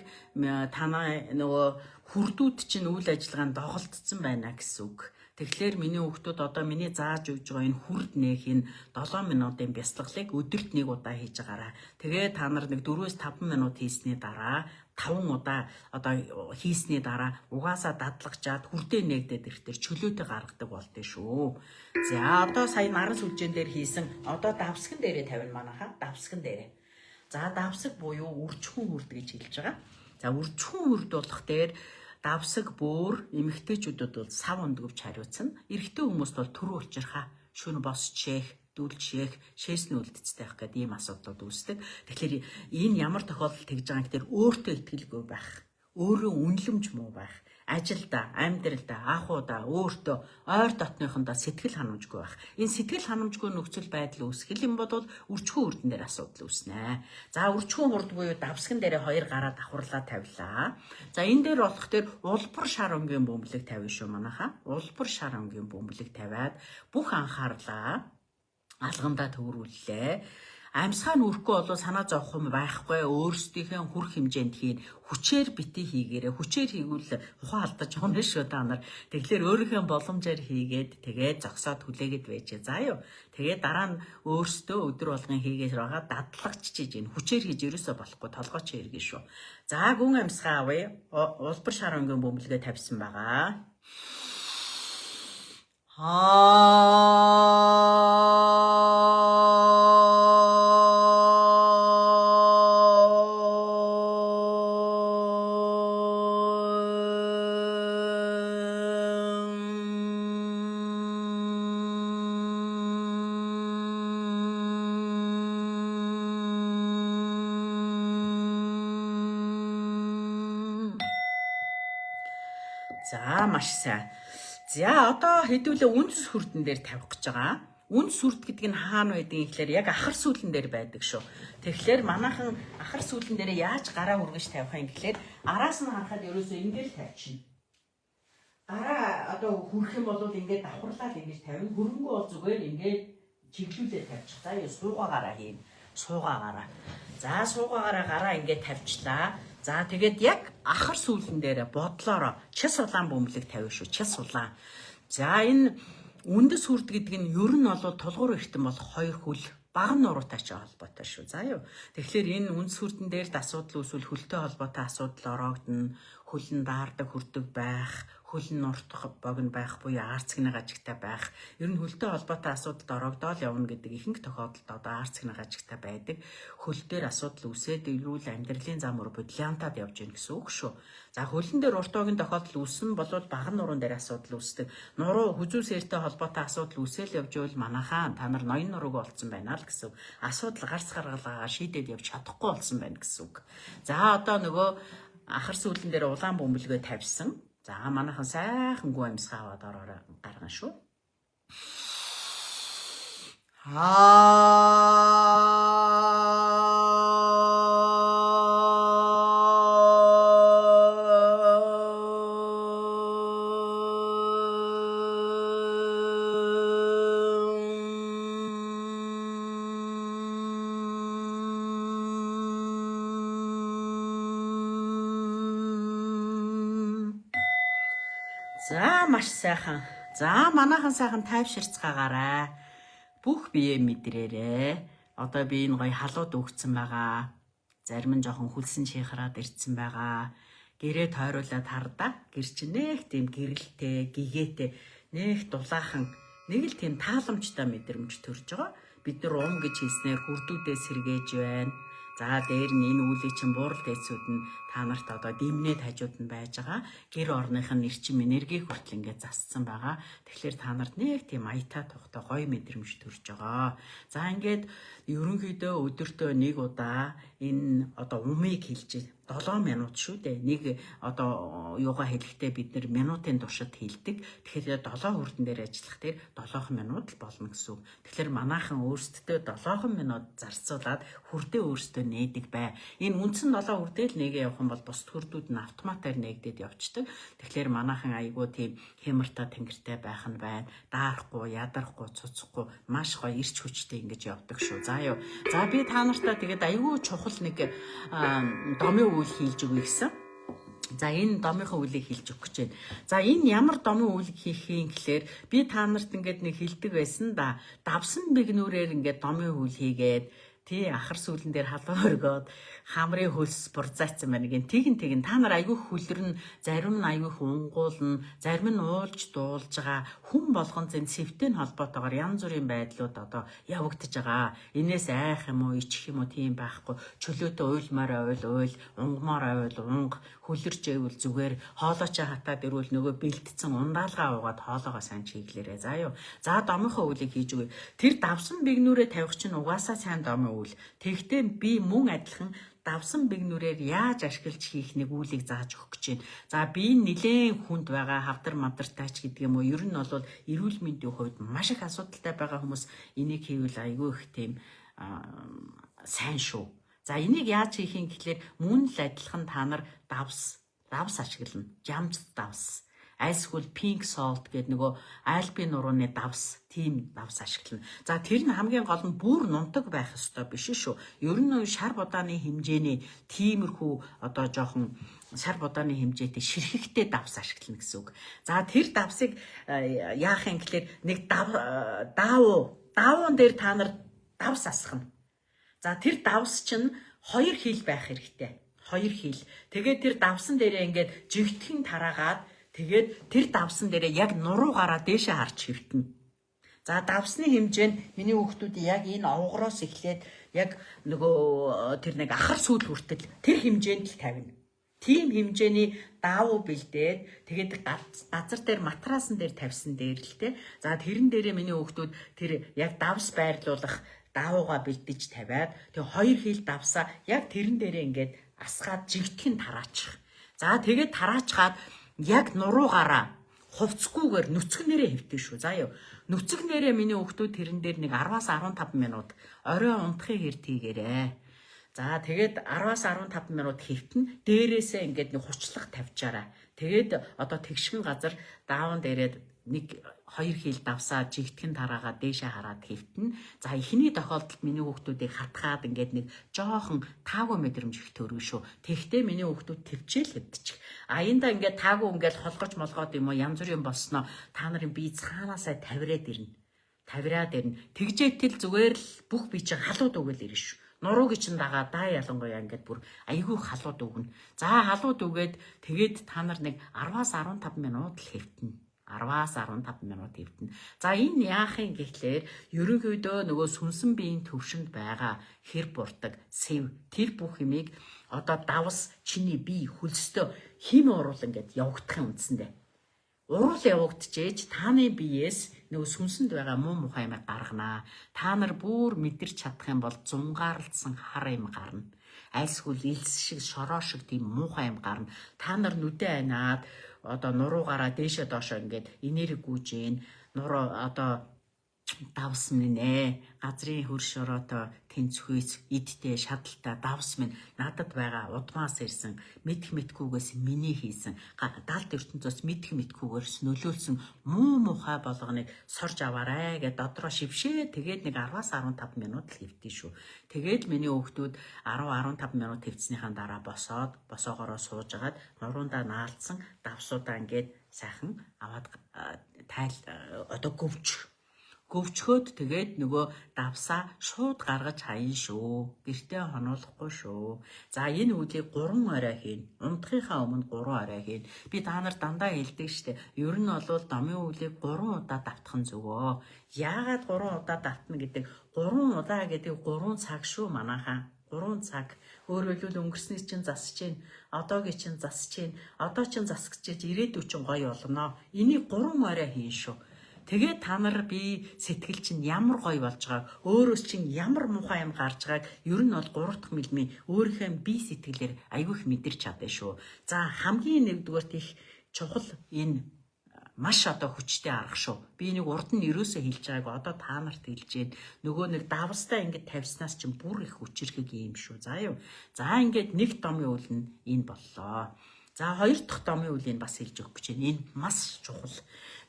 танай нөгөө хүрдүүд чинь үйл ажиллагаанд доголдсон байна гэсэн үг. Тэгэхээр миний хүүхдүүд одоо миний зааж өгж байгаа энэ хүрд нээх энэ 7 минутын бясалгалыг өдөрт 1 удаа хийж байгаарай. Тэгээ та нар нэг 4-5 минут хийсний дараа 5 удаа одоо хийсний дараа угаасаа дадлагчаад хүрдээ нээгдээд ирэхтэр чөлөөтэй гаргадаг болдөө шүү. За одоо сая наран сүлжээн дээр хийсэн одоо давсган дээрээ тавина манайха. Давсган дээрээ. За давсаг буюу үржихүүн хүрд гэж хэлж байгаа. За үржихүүн хүрд болох дээр давсаг бөөр эмэгтэйчүүдэд бол сав өндгөвч хариуцна. Эрэгтэй хүмүүст бол төрөө учирхаа шөнө босчээх, дүүлжээх, шээсний үлдэцтэй байх гэдэг ийм асуудлууд үүсдэг. Тэгэхээр энэ ямар тохиолдолд тэгж байгаа гэхээр өөртөө итгэлгүй байх, өөрөө үнэлэмж муу байх, ажилда, амьдралда, ахуйда, өөртөө ойр дотныхондоо сэтгэл ханамжгүй байх. Энэ сэтгэл ханамжгүй нөхцөл байдал үүсгэл юм бол үржихүүн хүрдэн дээр асуудал үүснэ. За үржихүүн хүрд буюу давсган дээрээ 2 гараа давхарлаа тавилаа. За энэ дээр болох дээр улбар шар өнгийн бөмбөлөг тавина шүү манайха. Улбар шар өнгийн бөмбөлөг тавиад бүх анхаарлаа алгандаа төвөрүүллээ. Амьсгаа нүрэхгүй бол санаа зовх юм байхгүй, өөрсдийнхээ хүрх хэмжээнд хийн, хүчээр бити хийгээрээ, хүчээр хийгүүл ухаан алдаж явна шүү та нар. Тэгэхээр өөрийнхөө боломжоор хийгээд тэгээд зогсоод хүлээгээд байжээ. За юу. Тэгээд дараа нь өөрсдөө өдөр болгон хийгээд байгаа дадлагчиж ийн. Хүчээр хийж ерөөсөө болохгүй толгойч хэрэгэн шүү. За гүн амьсгаа авъя. Улбар шар өнгийн бөмбөлгөө тавьсан байгаа. За маш сайн. За одоо хэдүүлээ үндэс хүрдэн дээр тавих гэж байгаа. Үндэс хүрд гэдэг нь хаана байдгийг гэхээр яг ахар сүүлэн дээр байдаг шүү. Тэгэхээр манайхан ахар сүүлэн дээр яаж гараа үргэж тавих юм гэхээр араас нь харахад ерөөсөө ингэж тавьчихна. Гараа одоо хүрх юм бол ингэж давхарлаад ингэж тавина. Хөрөнгөө бол зүгээр ингэж чиглүүлээд тавьчих. За юу суугаа гараа хийн. Суугаа гараа. За суугаа гараа ингэж тавьчлаа. За тэгээд яг ахар сүүлэн дээр бодлороо час улаан бөмбөлөг тавина шүү. Час улаан. За энэ үндэс хүрд гэдэг нь ер нь бол тулгуур эртэн бол 2 хөл баган нуруутай ч холбоотой шүү. За юу. Тэгэхээр энэ үндэс хүрдэн дээр асуудал үүсвэл хөлтэй холбоотой асуудал ороогдно. Хөлн даардаг хүрдэг байх, хөлн нуртах богино байх буюу арцгны гажигтай байх. Ер нь хөлтэй холбоотой асуудалд ороогдоод явна гэдэг ихэнх тохиолдолд одоо арцгны гажигтай байдаг. Хөл дээр асуудал үүсээд ирүүл амьдралын зам руу бодлиантад явж гин гэсэн үг шүү. За хөлн дээр уртоогийн тохиолдол үүснэ бол баган нуруунд дээр асуудал үүсдэг. Нуруу хүзүү сэртэй холбоотой асуудал үүсэл явж ивэл манайхаа та нар ноён нурууг олцсон байна л гэсэн үг. Асуудал гарц гаргалгаа шийдээд явж чадахгүй болсон байна гэсэн үг. За одоо нөгөө ахар сүүлэн дээр улаан бөмбөлгөө тавьсан. За манайхан сайхан гүн амьсгаа аваад ороо гаргана шүү. За маш сайхан. За манайхан сайхан тайвширцгаагаарай. Бүх бие мэдрээрээ. Одоо би энэ гоё халууд өгцөн байгаа. Зарим нь жоохон хүлсэн чихраад ирцэн байгаа. Гэрээ тойруулаад хардаа. Гэр чинь нэг тийм гэрэлтэй, гэгээтэй, нэг дулаахан, нэг л тийм тааламжтай мэдрэмж төрж байгаа. Бид нар гэж хэлснээр хүрдүүдээ сэргээж байна. За дээр нь энэ үүлийг чинь буурал дээдсүүд нь та нарт одоо дэмнээд хажууд нь байж байгаа. Гэр орных нь эрчим энерги хүртэл ингээд засцсан байгаа. Тэгэхээр та нарт нэг тийм аятай тухтай гоё мэдрэмж төрж байгаа. За ингээд ерөнхийдөө өдөртөө 1 удаа энэ одоо умыг хэлж 7 минут шүү дээ. Нэг одоо юугаа хэлэхдээ бид нэр минутын туршид хэлдэг. Тэгэхээр 7 хүрдэн дээр ажиллах дээр 7 минут л болно гэсэн үг. Тэгэхээр манайхан өөрсдөө 7 минут зарцуулаад хүрдээ өөрсдөө нээдэг бай. Энэ үндсэн 7 хүрдээ л нэгээ явах юм бол бусд хүрдүүд нь автоматар нээгдээд явцдаг. Тэгэхээр манайхан айгүй тийм хямртай тэнгэртэй байх нь байна. Даарахгүй, ядарахгүй, цуцахгүй маш гоё ирч хүчтэй ингэж явдаг шүү. За юу. За би та нартаа тэгээд айгүй чухал нэг домын үйл хийж өгье гэсэн. За энэ домынхоо үлийг хэлж өгөх гэж байна. За энэ ямар домын үлийг хийх юм гэхээр би та нарт ингээд нэг хэлдэг байсан да. Давсан бигнүүрээр ингээд домын үйл хийгээд тий ахар сүүлэн дээр халуун өргөөд хамрын хөлс бурзаацсан байна гэн тэгин та нар айгүй хүлэрн зарим нь айгүй унгуулна зарим нь уулж дуулж байгаа хүн болгон зэн сэвтэн холбоотойгоор янз бүрийн байдлууд одоо явагдаж байгаа. Инээс айх юм уу ичих юм уу тийм байхгүй. Чөлөөтэй уйлмаар уйл унгамаар унг хүлэрч байвал зүгээр хоолоочоо хатаад ирвэл нөгөө бэлтцэн ундаалгаа уугаад хоолоогоо сайн чиглэрээ. За юу. За домынхоо үлийг хийж өгье. Тэр давсан бигнүүрээ тавих чинь угаасаа сайн домын үйл. Тэгтээ би мөн адилхан давсан бигнүүрээр яаж ашиглаж хийх нэг үлийг зааж өгөх гэж байна. За би нэлээд хүнд байгаа хавдар мавдартайч гэдэг юм уу. Ер нь бол эрүүл мэндийн хувьд маш их асуудалтай байгаа хүмүүс энийг хийвэл айгүй их тийм сайн шүү. За энийг яаж хийх юм гэхлээр мөн л адилхан та нар давс ашиглана. Жамц давс. Айсгүл pink salt гэдэг нөгөө альпийн нурууны давс, тийм давс ашиглана. За тэр нь хамгийн гол нь бүр нунтаг байх ёстой биш шүү. Ер нь шар будааны хэмжээний тиймэрхүү одоо жоохон шар будааны хэмжээтэй ширхэгтэй давс ашиглана гэсэн үг. За тэр давсыг яах юм гэхлээр нэг даавуун дээр та нар давс асгана. За тэр давс чинь 2 хил байх хэрэгтэй. 2 хил. Тэгээд тэр давсан дээрээ ингээд жигтгэн тараагаад тэгээд тэр давсан дээрээ яг нуруугаараа дээшээ харж хөвтнө. За давсны хэмжээ нь миний хүүхдүүд яг энэ овгороос эхлээд яг нөгөө тэр нэг ахар сүүл хүртэл тэр хэмжээнд л тавина. Тийм хэмжээний даавуу бэлдээд тэгээд газар дээр матрасан дээр тавьсан дээр л те. За тэрэн дээрээ миний хүүхдүүд тэр яг давс байрлуулах даавууга бэлдэж тавиад тэг 2 хил давсаа яг тэрэн дээрээ ингээд асгаад жигтгэн тараачих. За тэгээд тараачгаад яг нуруугаараа хувцгүйгээр нүцгнэрээ хөвтөн шүү. За юу. Нүцгнэрээ миний хүүхдүүд тэрэн дээр нэг 10-аас 15 минут орой унтахын хэрэг хийгээрээ. За тэгээд 10-аас 15 минут хөвтөн дээрээсээ ингээд нэг хучлах тавьчаараа. Тэгээд одоо тэгшгэн газар дааван дээрээ нэг 2 хил давсаа жигтгэн тараагаа дээшээ хараад хөвтөн. За эхний тохиолдолд миний хүүхдүүдийг хатгаад ингээд нэг жоохон таагүй мэдрэмж их төргөн шүү. Тэгтээ миний хүүхдүүд төвчээл хэвдчих. Аяндаа ингээд таагүй ингээд холгож молгоод юм уу янз бүрийн болсноо та нарын бие цаанаасаа тавираад ирнэ. Тавираад ирнэ. Тэгжээтэл зүгээр л бүх бие чинь халууд өгөөл ирнэ шүү. Нурууг чинь дагаа даа ялангуяа ингээд бүр айгүй халууд өгнө. За халууд өгөөд тэгээд та нар нэг 10-аас 15 минут л хэвтэнэ. 10-аас 15 минут хэвтэнэ. За энэ яах юм гэхлээр ерөнхийдөө нөгөө сүнсэн биеийн төвшөнд байгаа хэр буртаг сэв тэр бүх юмыг одоо давс чиний бие хөлстөө хим уруул ингээд явагдах юм үндсэндээ. Уруул явагдчихэж тааны биеэс нөгөө сүнсэнд байгаа муу мухай юм гарганаа. Та нар бүр мэдэрч чадах юм бол зунгаарлцсан хар юм гарна. Айлсгүл илс шиг шороо шиг тийм муухай юм гарна. Та нар нүдэ айнаад одоо нуруугаараа дээшээ доошоо ингээд энерги гүйжээн нуруу одоо давс минь газрын хөрш ороото тэнцвхүйц идтэй шадалтай давс минь надад байгаа удмаас ирсэн мэдхгүйгээс миний хийсэн даалт ертөнцөөс мэдхгүйгээс нөлөөлсөн муу мухай болгоныг сорж аваарай гэж додроо шившээ. Тэгээд нэг 10-аас 15 минут л хэвтэн шүү. Тэгээд миний хүүхдүүд 10-15 минут хэвтснийхаа дараа босоогоороо суужгаад нуруундаа наалдсан давсуудаа ингээд сайхан аваад одоо говчхөөд тэгээд нөгөө давсаа шууд гаргаж хаян шүү. Гэртээ хонуулахгүй шүү. За энэ үлийг 3 орой хийн. Унтахынхаа өмнө 3 орой хийн. Би та нар дандаа хэлдэг штэ. Ер нь бол домын үлийг 3 удаа давтах нь зөвөө. Яагаад 3 удаа давтна гэдэг? 3 удаа гэдэг 3 цаг шүү манайхаа. 3 цаг. Өөрөөр хэлбэл өнгөрсний чинь засж гин. Одоогийн чинь засж гин. Одоо чинь засгчиж ирээдүйн чинь гоё болно. Энийг 3 орой хийн шүү. Тэгээд та нар би сэтгэл чинь ямар гоё болж байгааг, өөрөөс чинь ямар муухай юм гарч байгааг ер нь бол 3 дахь мэлмийн өөрийнхөө бие сэтгэлээр айгүй их мэдэрч чадсан шүү. За хамгийн нэгдүгээрт их чухал энэ маш одоо хүчтэй арга шүү. Би нэг урд нь ерөөсөө хэлж байгааг одоо та нарт хэлж гин. Нөгөө нэг давстаа ингэж тавьснаас чинь бүр их хүчрхэг юм шүү. За юу. За ингэж нэг домын үйл нь энэ боллоо. За хоёр дахь домын үлийн бас хэлж өгөх гэж байна. Энэ маш чухал.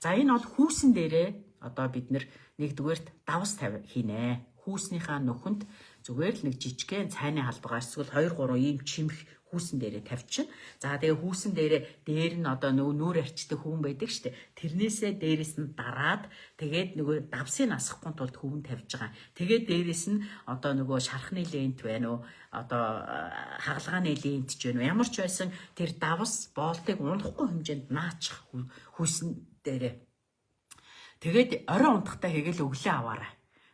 За энэ бол хүүсэн дээрээ одоо бид нэгдүгээрт давс хийнэ. Хүүснийхаа нөхөнд зүгээр л нэг жижигхэн цайны халбага эсвэл 2 3 ийм чимэх хүүсэн дээрээ тавьчихна. За тэгээ хүүсэн дээрээ дээр нь одоо нөгөө нүүр арчдаг хүүн байдаг штэ. Тэрнээсээ дээрээс нь дараад тэгээд нөгөө давсыг асахгүй тулд хүүн тавьж байгаа. Тэгээд дээрээс нь одоо нөгөө шархны лент байна уу? Одоо хагалгааны лент ч байна уу? Ямар ч байсан тэр давс боолтыг унахгүй хэмжээнд наачих хүүсэн дээрээ. Тэгээд орой унтахтаа хийгээл өглөө аваарай.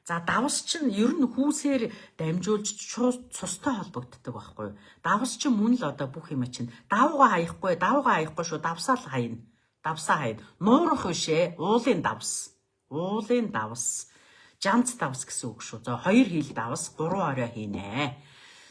За давс чинь ер нь хүүсээр дамжуулж шууд цустай холбогддог байхгүй юу? Давс чинь мөн л одоо бүх юм чинь давгаа хаяхгүй шүү, давсаа л хаяна. Давсаа хаяна. Нуурах бишээ, уулын давс. Уулын давс. Жанц давс гэсэн үг шүү. За 2 хил давс, 3 орой хийнэ.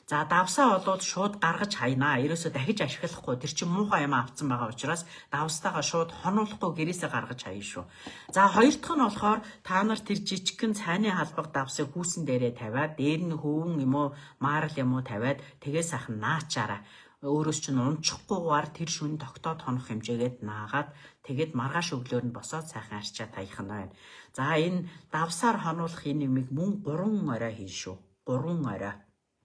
За давсаа болоод шууд гаргаж хаянаа. Ерөөсөө дахиж ашиглахгүй. Тэр чинь муухай юм авцсан байгаа учраас давстайгаа шууд хонуулахгүй гэрээсээ гаргаж хаяа шүү. За хоёр дахь нь болохоор та нар тэр жижигхэн цайны халбаг давсыг хүүсэн дээрээ тавиад, дээр нь хөвөн юм уу, маарал юм уу тавиад тэгээ сайхан наачаараа. Өөрөөс чинь унчихгүйгээр тэр шүн тогтоод хонох хэмжээгээд наагаад тэгээд маргааш өглөөр нь босоод сайхан арчаад таях нь байна. За энэ давсаар хонуулах энэ юмыг мөн 3 орой хийн шүү. 3 орой.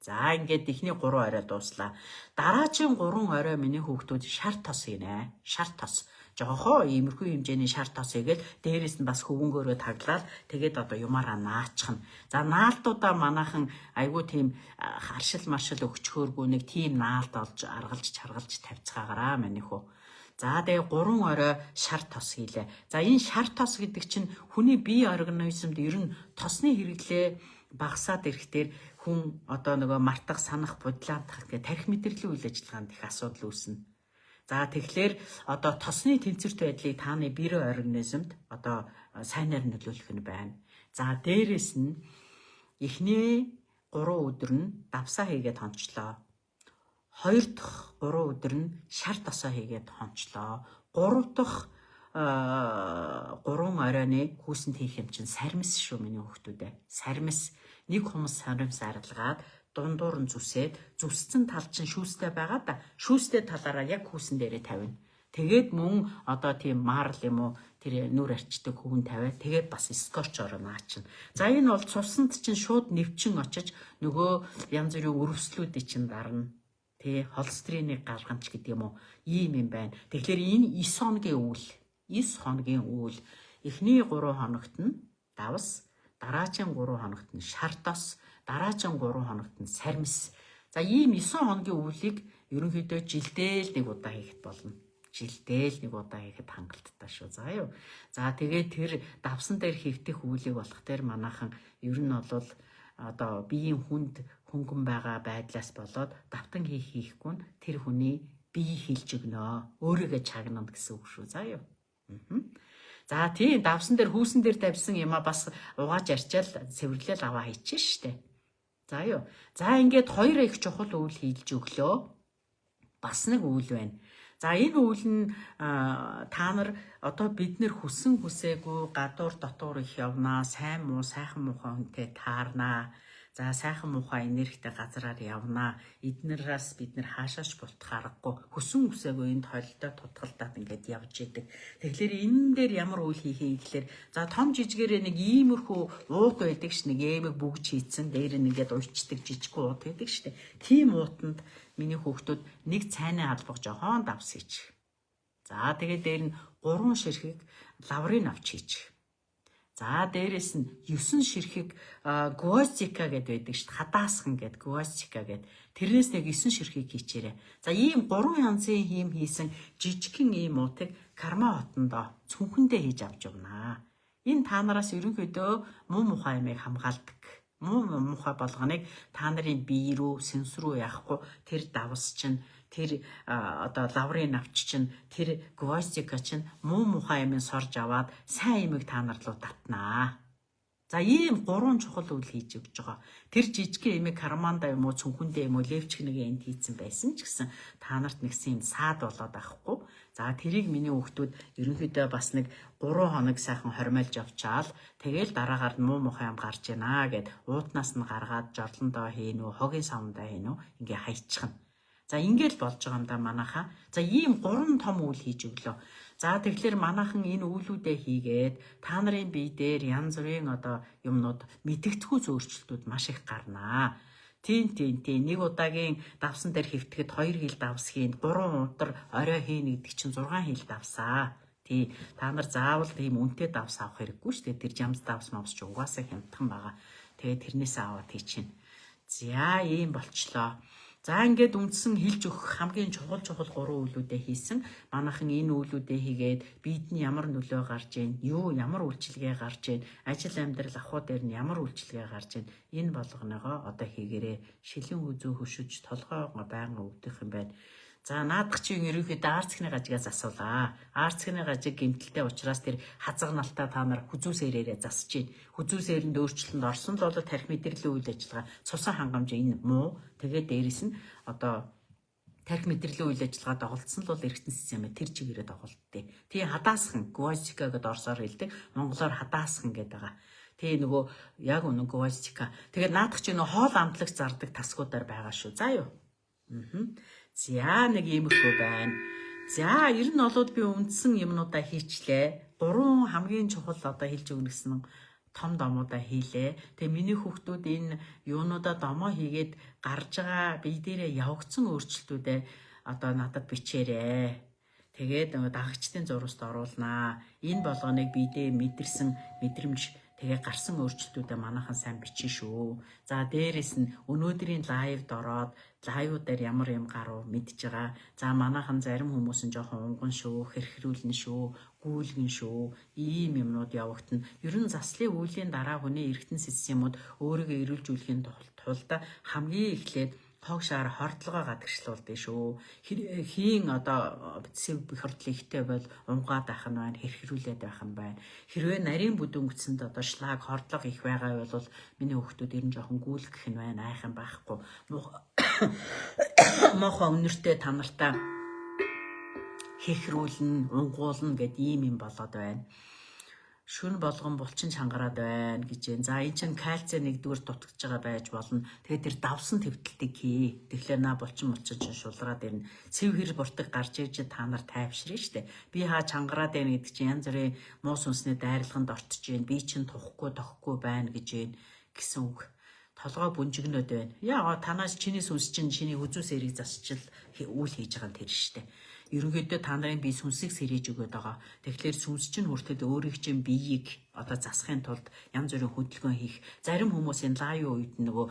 За ингээд ихний 3 орой дууслаа. Дараагийн 3 орой миний хүүхдүүд шар тос хийнэ. Шар тос. Жохоо иймэрхүү хэмжээний шар тос хийгээл дээрээс нь бас хөвөнгөөрөө таглаад тэгээд одоо юмараа наачхна. За наалтуудаа манайхан айгүй тийм харшил маршил өгчхөөргүй нэг тийм наалт олж аргалж чаргалж тавьцгаагаараа миний хүү. За тэгээ 3 орой шар тос хийлээ. За энэ шар тос гэдэг чинь хүний бие организмд ер нь тосны хэрэглээ багасаад ирэхтэр хүн одоо нөгөө мартах, санах, бодлаадах гэх тарих мэдрэлийн үйл ажиллагаанд их асуудал үүснэ. За тэгэхээр одоо тосны тэнцвэрт байдлыг тааны бие организмд одоо сайнаар нөлөөлөх нь байна. За дээрэс нь эхний 3 өдөр нь давсаа хийгээд хончлоо. 2 дахь 3 өдөр нь шар тосоо хийгээд хончлоо. 3 дахь 3 оройны хүүсэнд хийх юм чинь сармис шүү миний хүүхдүүдээ. Сармис нэг хүмүүс сармис арилгаад дундуур нь зүсцэн тал чинь шүүстэй байгаа да. Шүүстэй талаараа яг хүүсэн дээрээ тавина. Тэгээд мөн одоо тийм марл юм уу тэр нүр арчдаг хүүн тавиад тэгээд бас скотч ороо наачна. За энэ бол цусанд чинь шууд нэвчин очиж нөгөө янз бүрийн өрөвслүүдийг чинь дарна. Тэ холестеринийг гаргамж гэдэг юм уу ийм юм байна. Тэгэхээр энэ 9 хоногийн үйл 9 хоногийн үйл эхний 3 хоногт нь давс, дараагийн 3 хоногт нь шар тос, дараагийн 3 хоногт нь сармис. За ийм 9 хоногийн үйлийг ерөнхийдөө жилдээ л нэг удаа хийхэд болно. Жилдээ л нэг удаа хийхэд хангалттай шүү. За юу. За тэгээд тэр давсан дээр хийгдэх үйлийг болох дээр манайхан ер нь бол одоо биеийн хүнд хөнгөн байгаа байдлаас болоод давтан хийхгүй нь тэр хүний бие хилж өгнө. Өөрийгөө чагнана гэсэн үг шүү. За юу. За тийм давсан дээр хүүсэн дээр тавьсан юмаа бас угааж арчаал цэвэрлэл аваа хийчихэн штэ. За юу. За ингээд 2 их чухал үйл хийлж өглөө. Бас нэг үйл байна. За энэ үйл нь та нар одоо бид нэр хүсэн хүсээгүй гадуур дотуур их явнаа, сайн муу, сайхан муухай хүнтэй таарнаа. За сайхан муухай энергитэй газараар явнаа. Эднээс бид нэр хаашаач бултах аргагүй. Хүсэн хүсээгүй энэ тойлолтой тутгалдаад ингээд явж идэг. Тэгэхээр энэ дээр ямар үйл хийхээ гэхээр за том жижигээрээ нэг иймэрхүү ууд байдаг ш, нэг эмэг бүгж хийцэн дээр нь ингээд уйчдаг жижиг ууд байдаг штэ. Тийм уутанд миний хүүхдүүд нэг цайны албаг жохон давс хийчих. За тэгээд дээр нь 3 ширхэг лаврын авч хийчих. За дээрэс нь 9 ширхэг гвоздика гэдэг байдаг шүү дээ. Хадаасхан гэдэг гвоздика гэдэг. Тэрнээс нэг 9 ширхэг хийчээрэй. За ийм 3 янзын хийм хийсэн жижигхэн ийм уутыг карма хотондоо цүнхэндээ хийж авч явнаа. Энэ та нараас ерөнхийдөө муу мухай юмыг хамгаалдаг. Муу мухай болгоныг та нарын бие рүү, сенс рүү яахгүй тэр давс чинь тэр одоо лаврын навч чинь тэр гвоздика чинь муу мухай юм сорж аваад сайн имийг та нар руу татнаа. За ийм 3 чухал үйл хийж өгч байгаа. Тэр жижигхэн эмэг карманда юм уу цүнхэндээ юм уу левчг нэг энд хийцэн байсан ч гэсэн та нарт нэгсэн юм саад болоод байхгүй. За тэрийг миний хүүхдүүд ерөнхийдөө бас нэг 3 хоног сайхан хормойлж авчаал тэгэл дараагаар муу мухай юм гарч яана гэд уутнаас нь гаргаад жорлондоо хийн үү хогийн савндаа хийн үү ингээ хайчихна. За ингээл болж байгаа юм да манайхаа. За ийм 3 том үйл хийж өглөө. За тэгэхээр манайхан энэ үйлүүдээ хийгээд та нарын бие дээр янз бүрийн одоо юмнууд мэдгэцгүй зөөрчлөлтүүд маш их гарнаа. Тийм. Нэг удаагийн давсан дээр хэвтгэхэд 2 хил давсхийн 3 удаа орой хийнэ гэдэг чинь 6 хил давсаа. Тий. Та нар заавал тийм үнэтэй давс авах хэрэггүй шүү дээ. Тэр жамс давс мавс ч угаасаа хямдхан байгаа. Тэгээд тэрнээс аваад хийчихнэ. За ийм болчлоо. За ингээд үндсэн хэлж өгөх хамгийн чухал 3 үйлүүдээ хийсэн. Манайхан энэ үйлүүдээ хийгээд бид нь ямар нөлөө гарч ийн, ямар үйлчилгээ гарч ийн, ажил амьдрал ахуй дээр нь ямар үйлчилгээ гарч ийн. Энэ болгоныгоо одоо хийгээрээ шилэн үзүү хөшөж толгой байнга өвдөх юм байна. За наадах чинь ерөнхийдөө арцхны гажигаас асуулаа. Арцхны гажиг гэмтэлтэй учраас тэр хазагналтаа та нар хүзүүсээрээ засж гин. Хүзүүсээрэнд өөрчлөлтөнд орсон л бол тарих мэдрэлийн үйл ажиллагаа цусан хангамж энэ муу. Тэгээд дээрэс нь одоо тарих мэдрэлийн үйл ажиллагаа доголдсон л бол эргэтэн систем тэр чигээрээ доголдтыг. Тий хадаасхан гвоздика гэдээ орсоор хэлдэг. Монголоор хадаасхан гэдэг байгаа. Тий нөгөө яг үнэн гвоздика. Тэгээд наадах чинь хоол амтлагч зардаг тасгуудаар байгаа шүү. За юу. За нэг иймэрхүү байна. За ер нь болоод би үндсэн юмнуудаа хийчлээ. 3 хамгийн чухал одоо хэлж өгнө гэсэн том домуудаа хийлээ. Тэгээ миний хүүхдүүд энэ юунуудаа домоо хийгээд гарч байгаа бие дээрээ явагдсан өөрчлөлтүүдээ одоо надад бичээрэй. Тэгээд дагагчдын зурваст оруулнаа. Энэ болгоныг бидээ мэдэрсэн мэдрэмж тэгээ гарсан өөрчлөлтүүдээ манайхан сайн бичин шүү. За дээрэс нь өнөөдрийн лайвд ороод лайвуудаар ямар юм гарав мэдж байгаа. За манайхан зарим хүмүүс нь жоохон унган шүү, хэрхрүүлнэ шүү, гүйлгэн шүү. Ийм юмнууд явагдана. Ер нь заслын үеийн дараа хүний эргэтэн системүүд өөрийгөө эрүүлжүүлэхийн тулд хамгийн эхлээд хог шаар хордлогоо гадагшлуулдаг шүү. Хийн одоо сэв бих хордлог ихтэй бол унгаад байх нь байна, хэрхрүүлээд байх нь байна. Хэрвээ нарийн бүдүүнгцэнд одоо шлаг хордлого их байгаа бол миний хүүхдүүд ер нь жоохон гүйлгэх нь байна, айхан байхгүй. Мохоо өнөртэй та нартаа хэрхрүүлнэ, унгуулна гэд ийм юм болоод байна. Шүн болгон булчин чангараад байна гэж байна. За энэ чинь кальци 1-р дутгаж байгаа байж болно. Тэгээд тэр давсан твтэлтийг хий. Тэгэхээр на булчин чинь шулраад ирнэ. Цэв хэр буртаг гарч иж та нар тайвширна штэ. Би хаа чангараад байна гэдэг чинь янз бүрийн муу сүнсний дайрлаганд ортож байна. Би чинь тохгүй байна гэж байна гэсэн үг. Толгой бүнжигнөд байна. Яа танаас чиний сүнс чинь чиний хүзүүс эрийг засчил үйл хийж байгаа нь тэр штэ. Ерөнхийдөө та нарын бие сүнсийг сэрэж өгöd байгаа. Тэгэхээр сүнс чинь хүртэл өөрийн чинь биеийг одоо засахын тулд янз бүрийн хөдөлгөөн хийх. Зарим хүмүүс энэ лайв үед нөгөө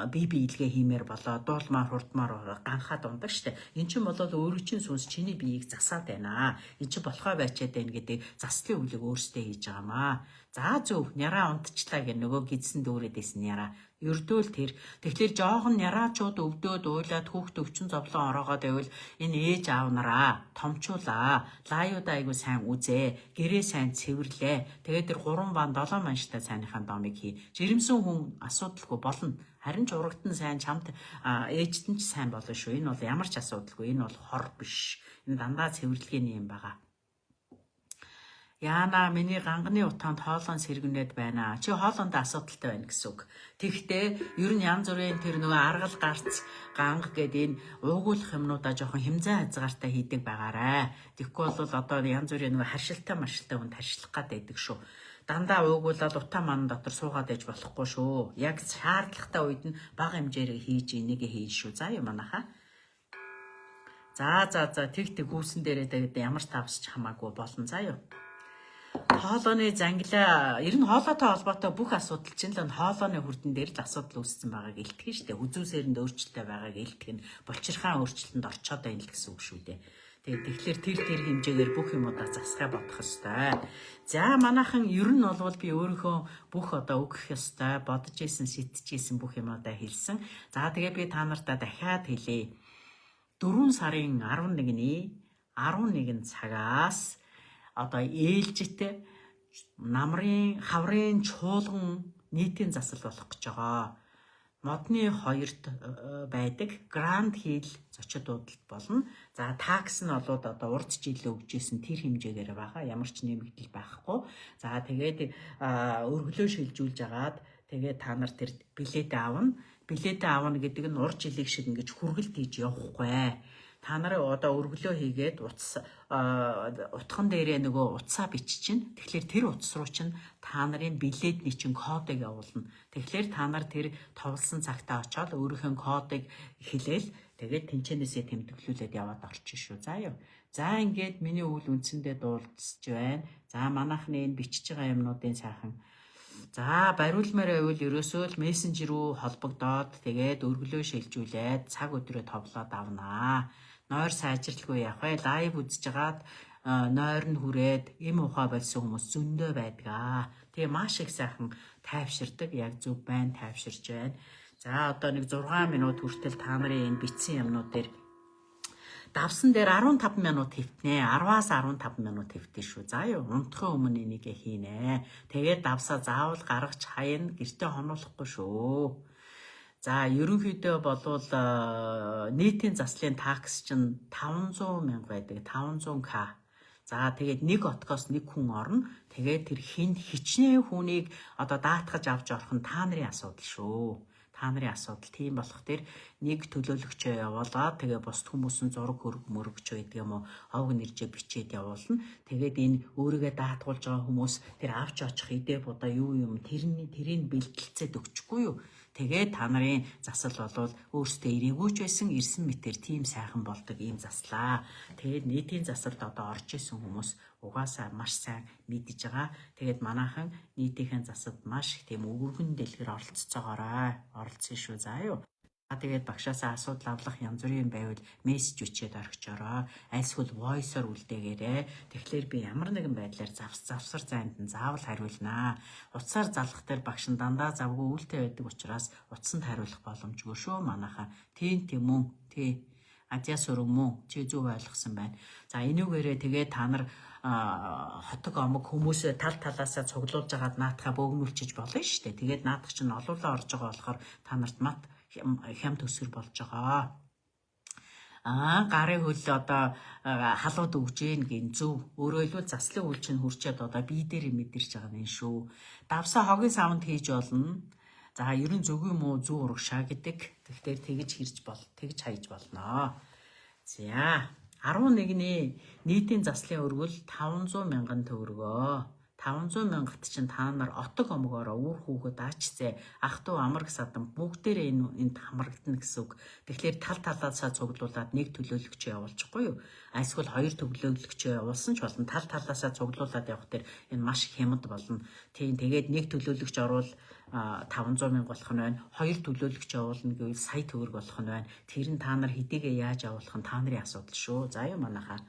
бие биелгээ хиймээр болоо дуулмаар хурдмаар ганхаад ундаг штэ. Эн чинь болоод өөрийн чинь сүнс чиний биеийг засаад байна. Эн чинь болохоо байчаад байна гэдэг заслын үлэг өөрсдөө хийж байгаамаа. За зөв няраа унтчлаа гэх нөгөө гидсэн дүүрээдээс няраа. Ердөөл тэр. Тэгэхээр жоохон няраачууд өвдөөд уйлаад хүүхд өвчин зовлон ороогоод байвал энэ ээж аав нараа томчуулаа. Лайвда айгу сайн үзээ. Гэрээ сайн цэвэрлээ. Тэгээд тэр 3 бан 7 манштай сайныхаа домыг хий. Жирэмсэн хүн асуудалгүй болно. Харин ч урагтан сайн чамд ээжд нь ч сайн болно шүү. Энэ бол ямар ч асуудалгүй. Энэ бол хор биш. Энэ дандаа цэвэрлэгээний юм байгаа. Яана миний ганганы утаанд хоолон сэргэнээд байна. Чи хоолондоо асуудалтай байна гэсэн үг. Тэгэхдээ ер нь янз бүрийн тэр нөгөө аргал гарц ганг гэдэг энэ уугуулах юмнуудаа жоохон хэмзэн хязгаартай хийдэг байгаарэ. Тэгэхгүй бол одоо янз бүрийн нөгөө харшилтай маршилтай хүнд харшлах гад байдаг шүү. Дандаа уугуулаад утаа ман дотор суугаад ээж болохгүй шүү. Яг шаардлагатай үед нь бага хэмжээрээ хийж энийг хийн шүү. За юм манайхаа. За тэг хүүсэн дээрээ тэгээд ямар тавсч хамаагүй болно. За юу. Хоолойны зангилаа ер нь хоолойтой холбоотой бүх асуудал чинь л хоолойны хүрдэн дээр л асуудал үүссэн байгааг илтгэх шүү дээ. Хүзүүсээрэнд өөрчлөлттэй байгааг илтгэх нь булчирхаан өөрчлөлтөнд орчоод байна л гэсэн үг шүү дээ. Тэгэхээр тэр хэмжээгээр бүх юмудаа засахаа бодох ёстой. За манайхан ер нь бол би өөрийнхөө бүх одоо өгөх ёстой бодож исэн, сэтж исэн бүх юмудаа хэлсэн. За тэгээ би та нартаа дахиад хэлье. 4 сарын 11-ний 11 цагаас одоо ээлжит намрын хаврын чуулган нийтийн засал болох гэж байгаа. Модны 2-т байдаг Grand Hill зочид дуудалт болно. За такс нь болоод одоо урд жилээ өгчээсэн тэр хэмжээгээр байгаа. Ямар ч нэмэгдэл байхгүй. За тэгээд өргөлөө шилжүүлж агаад тэгээд та нар тэр билет аавна. Билет аавна гэдэг нь урд жилийн шиг ингэж хүргэлт хийж явахгүй. Та нар одоо өргөлөө хийгээд утхан дээрээ нөгөө утсаа биччихнэ. Тэгэхээр тэр утас руу чинь та нарын билетний чинь кодыг явуулна. Тэгэхээр та нар тэр товлсон цагтаа очиод өөрийнхөө кодыг хэлээл тэгээд тэнцэнээсээ тэмдэглүүлээд яваад орчих шүү. За юу. За ингээд миний үйл үндсэндээ дуулцж байна. За манайхны энэ бичиж байгаа юмнуудын сайхан. За бариулмаар байвал ерөөсөө л мессенжер рүү холбогдоод тэгээд өргөлөө шилжүүлээд цаг өдрөө товлоод авнаа. Нойр сайжралгүй явах бай лайв үзэж хагаад нойр нь хүрээд эм ухаа болсон хүмүүс зөндөө байдгаа. Тэгээ маш их сайхан тайвширдаг, яг зөв байна, тайвширж байна. За одоо нэг 6 минут хүртэл та нарын энэ бичсэн юмнууд дээр давсан дээр 15 минут хэвтнэ. 10-аас 15 минут хэвтэн шүү. За юу унтахын өмнө энийг хийнэ. Тэгээд давсаа заавал гаргаж хаяна, гэртээ хонуулахгүй шүү. За ерөнхийдөө болвол нийтийн заслын такс чинь 500 мянга байдаг. 500к. За тэгээд нэг откоос нэг хүн орно. Тэгээд тэр хичнээн хүнийг одоо даатгаж авч орох нь та нарын асуудал шүү. Та нарын асуудал тийм болох тэр нэг төлөөлөгчөө явуулаад тэгээ бусд хүмүүс нь зураг мөрөгч байдаг юм уу овг нэржээ бичээд явуулна. Тэгээд энэ өөрийгөө даатгуулж байгаа хүмүүс тэр авч очих идэ будаа юу юм тэрийг бэлтгэлцээд өгчихгүй юу. Тэгээд та нарын засал болвол өөрсдөө ирээгүй ч байсан ирсэн мэтэр тийм сайхан болдог ийм заслаа. Тэгээд нийтийн засалд одоо орж исэн хүмүүс угаасаа маш сайн мэдж байгаа. Тэгээд манайхан нийтийнхэн засалд маш их тийм өвөргөн дэлгэр оролцсон шүү. За юу. Тэгээд багшаасаа асуудал авлах янз бүрийн байвал мессеж өчөөд орхичороо. Альсгүй войсоор үлдээгээрээ. Тэгэхээр би ямар нэгэн байдлаар завсар зайд нь заавал хариулнаа. Утсаар залах дээр багш нь дандаа завгүй үлтэй байдаг учраас утсанд хариулах боломжгүй шүү манайхаа. Тийм үү? Тий. Азиа сүрэн мөн чи зөв ойлгосон байна. За энүүгээрээ тэгээд та нар хотог омог хүмүүсээ тал талаасаа цуглуулж агаад наатахаа бөөгнүүлчих болно шүү дээ. Тэгээд наатах чинь олуулаа орж байгаа болохоор та нарт мат хям төсвөр болж байгаа. Гарын хөл одоо халууд өгж гин гин зөв. Өөрөөр хэлбэл заслын үйл чинь хүрчээд одоо бие дээр мэдэрч байгаа юм шүү. Давсаа хогийн савнд хийж болно. За ерөн зөвгүй муу зүү урагшаа гэдэг. Тэгэхээр тэгж хайж болно. За 11-ний нийтийн заслын өргөл 500 мянган төгрөгөө. 500 мянгат чинь та нар отог омгоороо үр хүүхэд аачцээ ах トゥ амар гсадан бүгдээрээ энд хамрагдана гэсэн үг. Тэгэхээр тал талаасаа цуглуулад нэг төлөөлөгчөө явуулчихгүй юу? Эсвэл 2 төлөөлөгчөө явуулсан ч болно. Тал талаасаа цуглуулад явах дээр энэ маш хямд болно. Тийм тэгээд нэг төлөөлөгч орвол 500 мянга болох нь байна. 2 төлөөлөгч явуулна гэвэл сая төгрөг болох нь байна. Тэр нь та нар хэдийгээ яаж явуулах нь та нарын асуудал шүү. За юу манайхаа.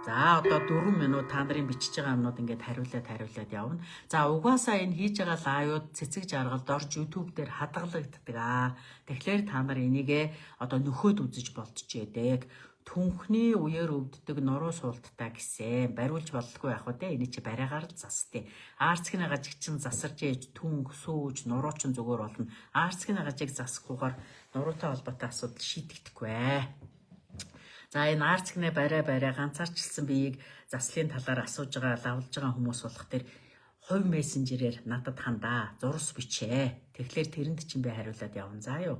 За одоо 4 минут та нарын бичиж байгаа юмнууд ингээд хариулаад явна. За угаасаа энэ хийж байгаа лайвууд цэцэг жаргалд орж YouTube дээр хадгалагддаг. Тэгэхээр та нар энийгээ одоо нөхөд үзэж болцчихэдэг. Түнхний үеэр өвддөг нуруу суулттай гэсэн бариулж болдгүй яг үү те энэ чи бариагаар л застэй. Аарцгийн гажиг чин засарч ээж түнх сүүж нуруу чин зүгээр болно. Аарцгийн гажиг засахгүйгээр нуруутай холбоотой асуудал шийдэгдэхгүй ээ. За энэ аарцгнээ барай ганцаарчилсан биеийг заслын талаар асууж байгаа лавлж байгаа хүмүүс болох тэр хувь мессенжерээр надад хандаа зурс бичээ. Тэгэхээр тэрэнд чинь би хариулаад явна. За юу.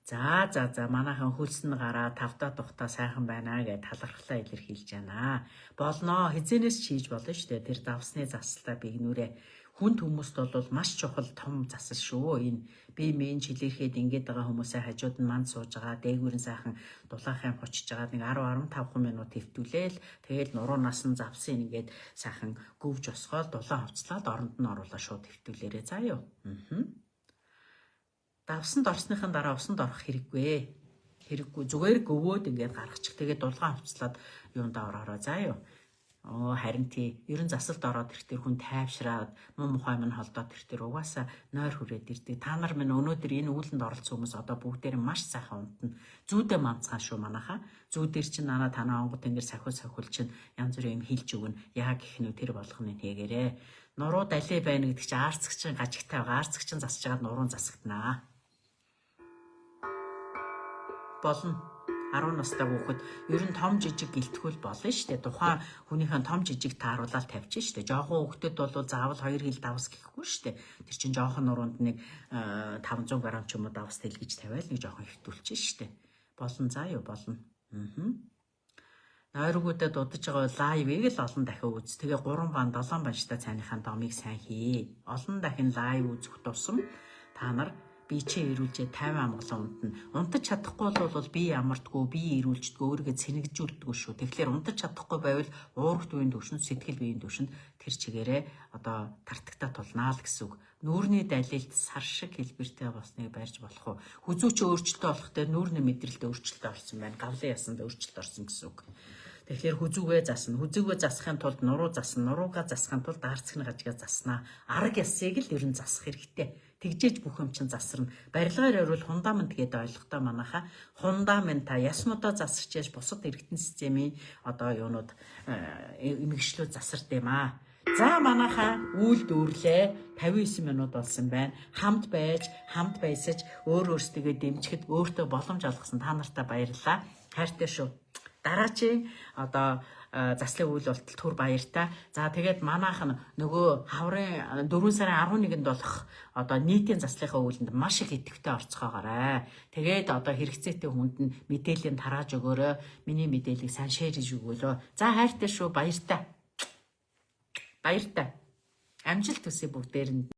За манайхан хөлсөн гараа тавтаа тухтаа сайхан байна гэж талархлаа илэрхийлж байна. Болно хизэнээс ч хийж болно шүү дээ. Тэр давсны заслаа бигнүүрээ хүнд хүмүүст бол маш чухал том засал шүү. Энэ би мен чилэрхэд ингээд байгаа хүмүүсээ хажууд нь манд сууж байгаа дээгүүр нь сайхан дулаахын хочж байгаа нэг 10-15 минут хэвтүүлээл тэгэл нуруунаас нь завсан ингээд сайхан гөвж осгоод дулаан хувцлаад оронд нь оруулаа шууд хэвтүүлээрээ заа юу. Давсанд орсныхын дараа усанд орох хэрэггүй зүгээр гөвөөд ингээд гаргачих. Тэгээд дулгаан хувцлаад юундаа ороороо заа юу. Харин тий. Ерөн засалд ороод иртэр хүн тайвшраад муу мухай минь холдоод иртэр угаасаа нойр хүрээд ирдэг. Та нар минь өнөөдөр энэ үүлэнд оролцсон хүмүүс одоо бүгдээр маш сайхан унтна. Зүүдэ манцгаан шүү манайхаа. Зүүдэр чинь танаа онгод тэнгэр сахиул чинь янз бүрийн юм хэлж өгнө. Яг гэх нь тэр болгоны хийгээрээ. Нуруу далий байна гэдэг чинь аарцагчин гажигтай байгаа. Аарцагчин засаж хагаад нуруун засагданаа. Болно. 10 настай хүүхэд ер нь том жижиг гэлтгүүл болно шүү дээ. Тухайн хүнийхэн том жижиг тааруулаад тавьчих шүү дээ. Жохон хүүхдэд бол заавал 2 хил давс гэхгүй шүү дээ. Тэр чинь жохон нуруунд нэг 500 г ч юм уу давс тэлгэж тавиал нэг жохон хөвтүүлчих шүү дээ. Болно заа юу болно. Нойргуудад дудаж байгаа лайвыг л олон дахин үз. Тэгээ 3 бан 7 банштай цайныхаа домыг сайн хий. Олон дахин лайв үзэх тусам та нар би чи ирүүлжээ 50 амгалан унтна. Унтаж чадахгүй бол би ямардгүй, би ирүүлждэггүй, өөрийгөө цэнэгжүүлдэггүй шүү. Тэгэхээр унтаж чадахгүй байвал уурах үеийн төвшөнд, сэтгэл биеийн төвшөнд тэр чигээрээ одоо тартагтаа тулнаа л гэсэн үг. Нүүрний далилд сар шиг хэлбэртэй болсныг барьж болох уу? Хүзүүч өөрчлөлтөө болохтой нүүрний мэдрэлд өөрчлөлтөө болсон байна. Гавлын ясанд өөрчлөлт орсон гэсэн үг. Тэгэхээр хүзүүгээ засна. Хүзүүгээ засахын тулд нуруу засна. Нуруугаа засахын тулд арцгны гажгаа заснаа. Арга ясыг л ер нь засах хэрэгтэй. Тэгжээж бүх юм чинь засарна. Барилгаар орвол фундамент гэдэг ойлгохтой манайха. Фундамента яснуудаа засарч яж бусад эргэтэн системийн одоо юунууд эмгэгчлүүд засард юм аа. За манайха үйл дүүрлээ 59 минут болсон байна. Хамт байсаж өөр өөрсдөө дэмжихэд өөртөө боломж олгосон та нартай баярлалаа. Хайртай шүү. Дараачийн одоо заслын үйл болтол түр баяртай. За тэгээд манайхан нөгөө хаврын 4 сарын 11-нд болох одоо нийтийн заслынхаа үйлэнд маш их идэвхтэй орцгоогоорой. Тэгээд одоо хэрэгцээтэй хүнд нь мэдээллийн тарааж өгөөрэй. Миний мэдээллийг сайн шеэрж өгөөлөө. За хайртай шүү баяртай. Баяртай. Амжилт хүсье бүгдээрэнд.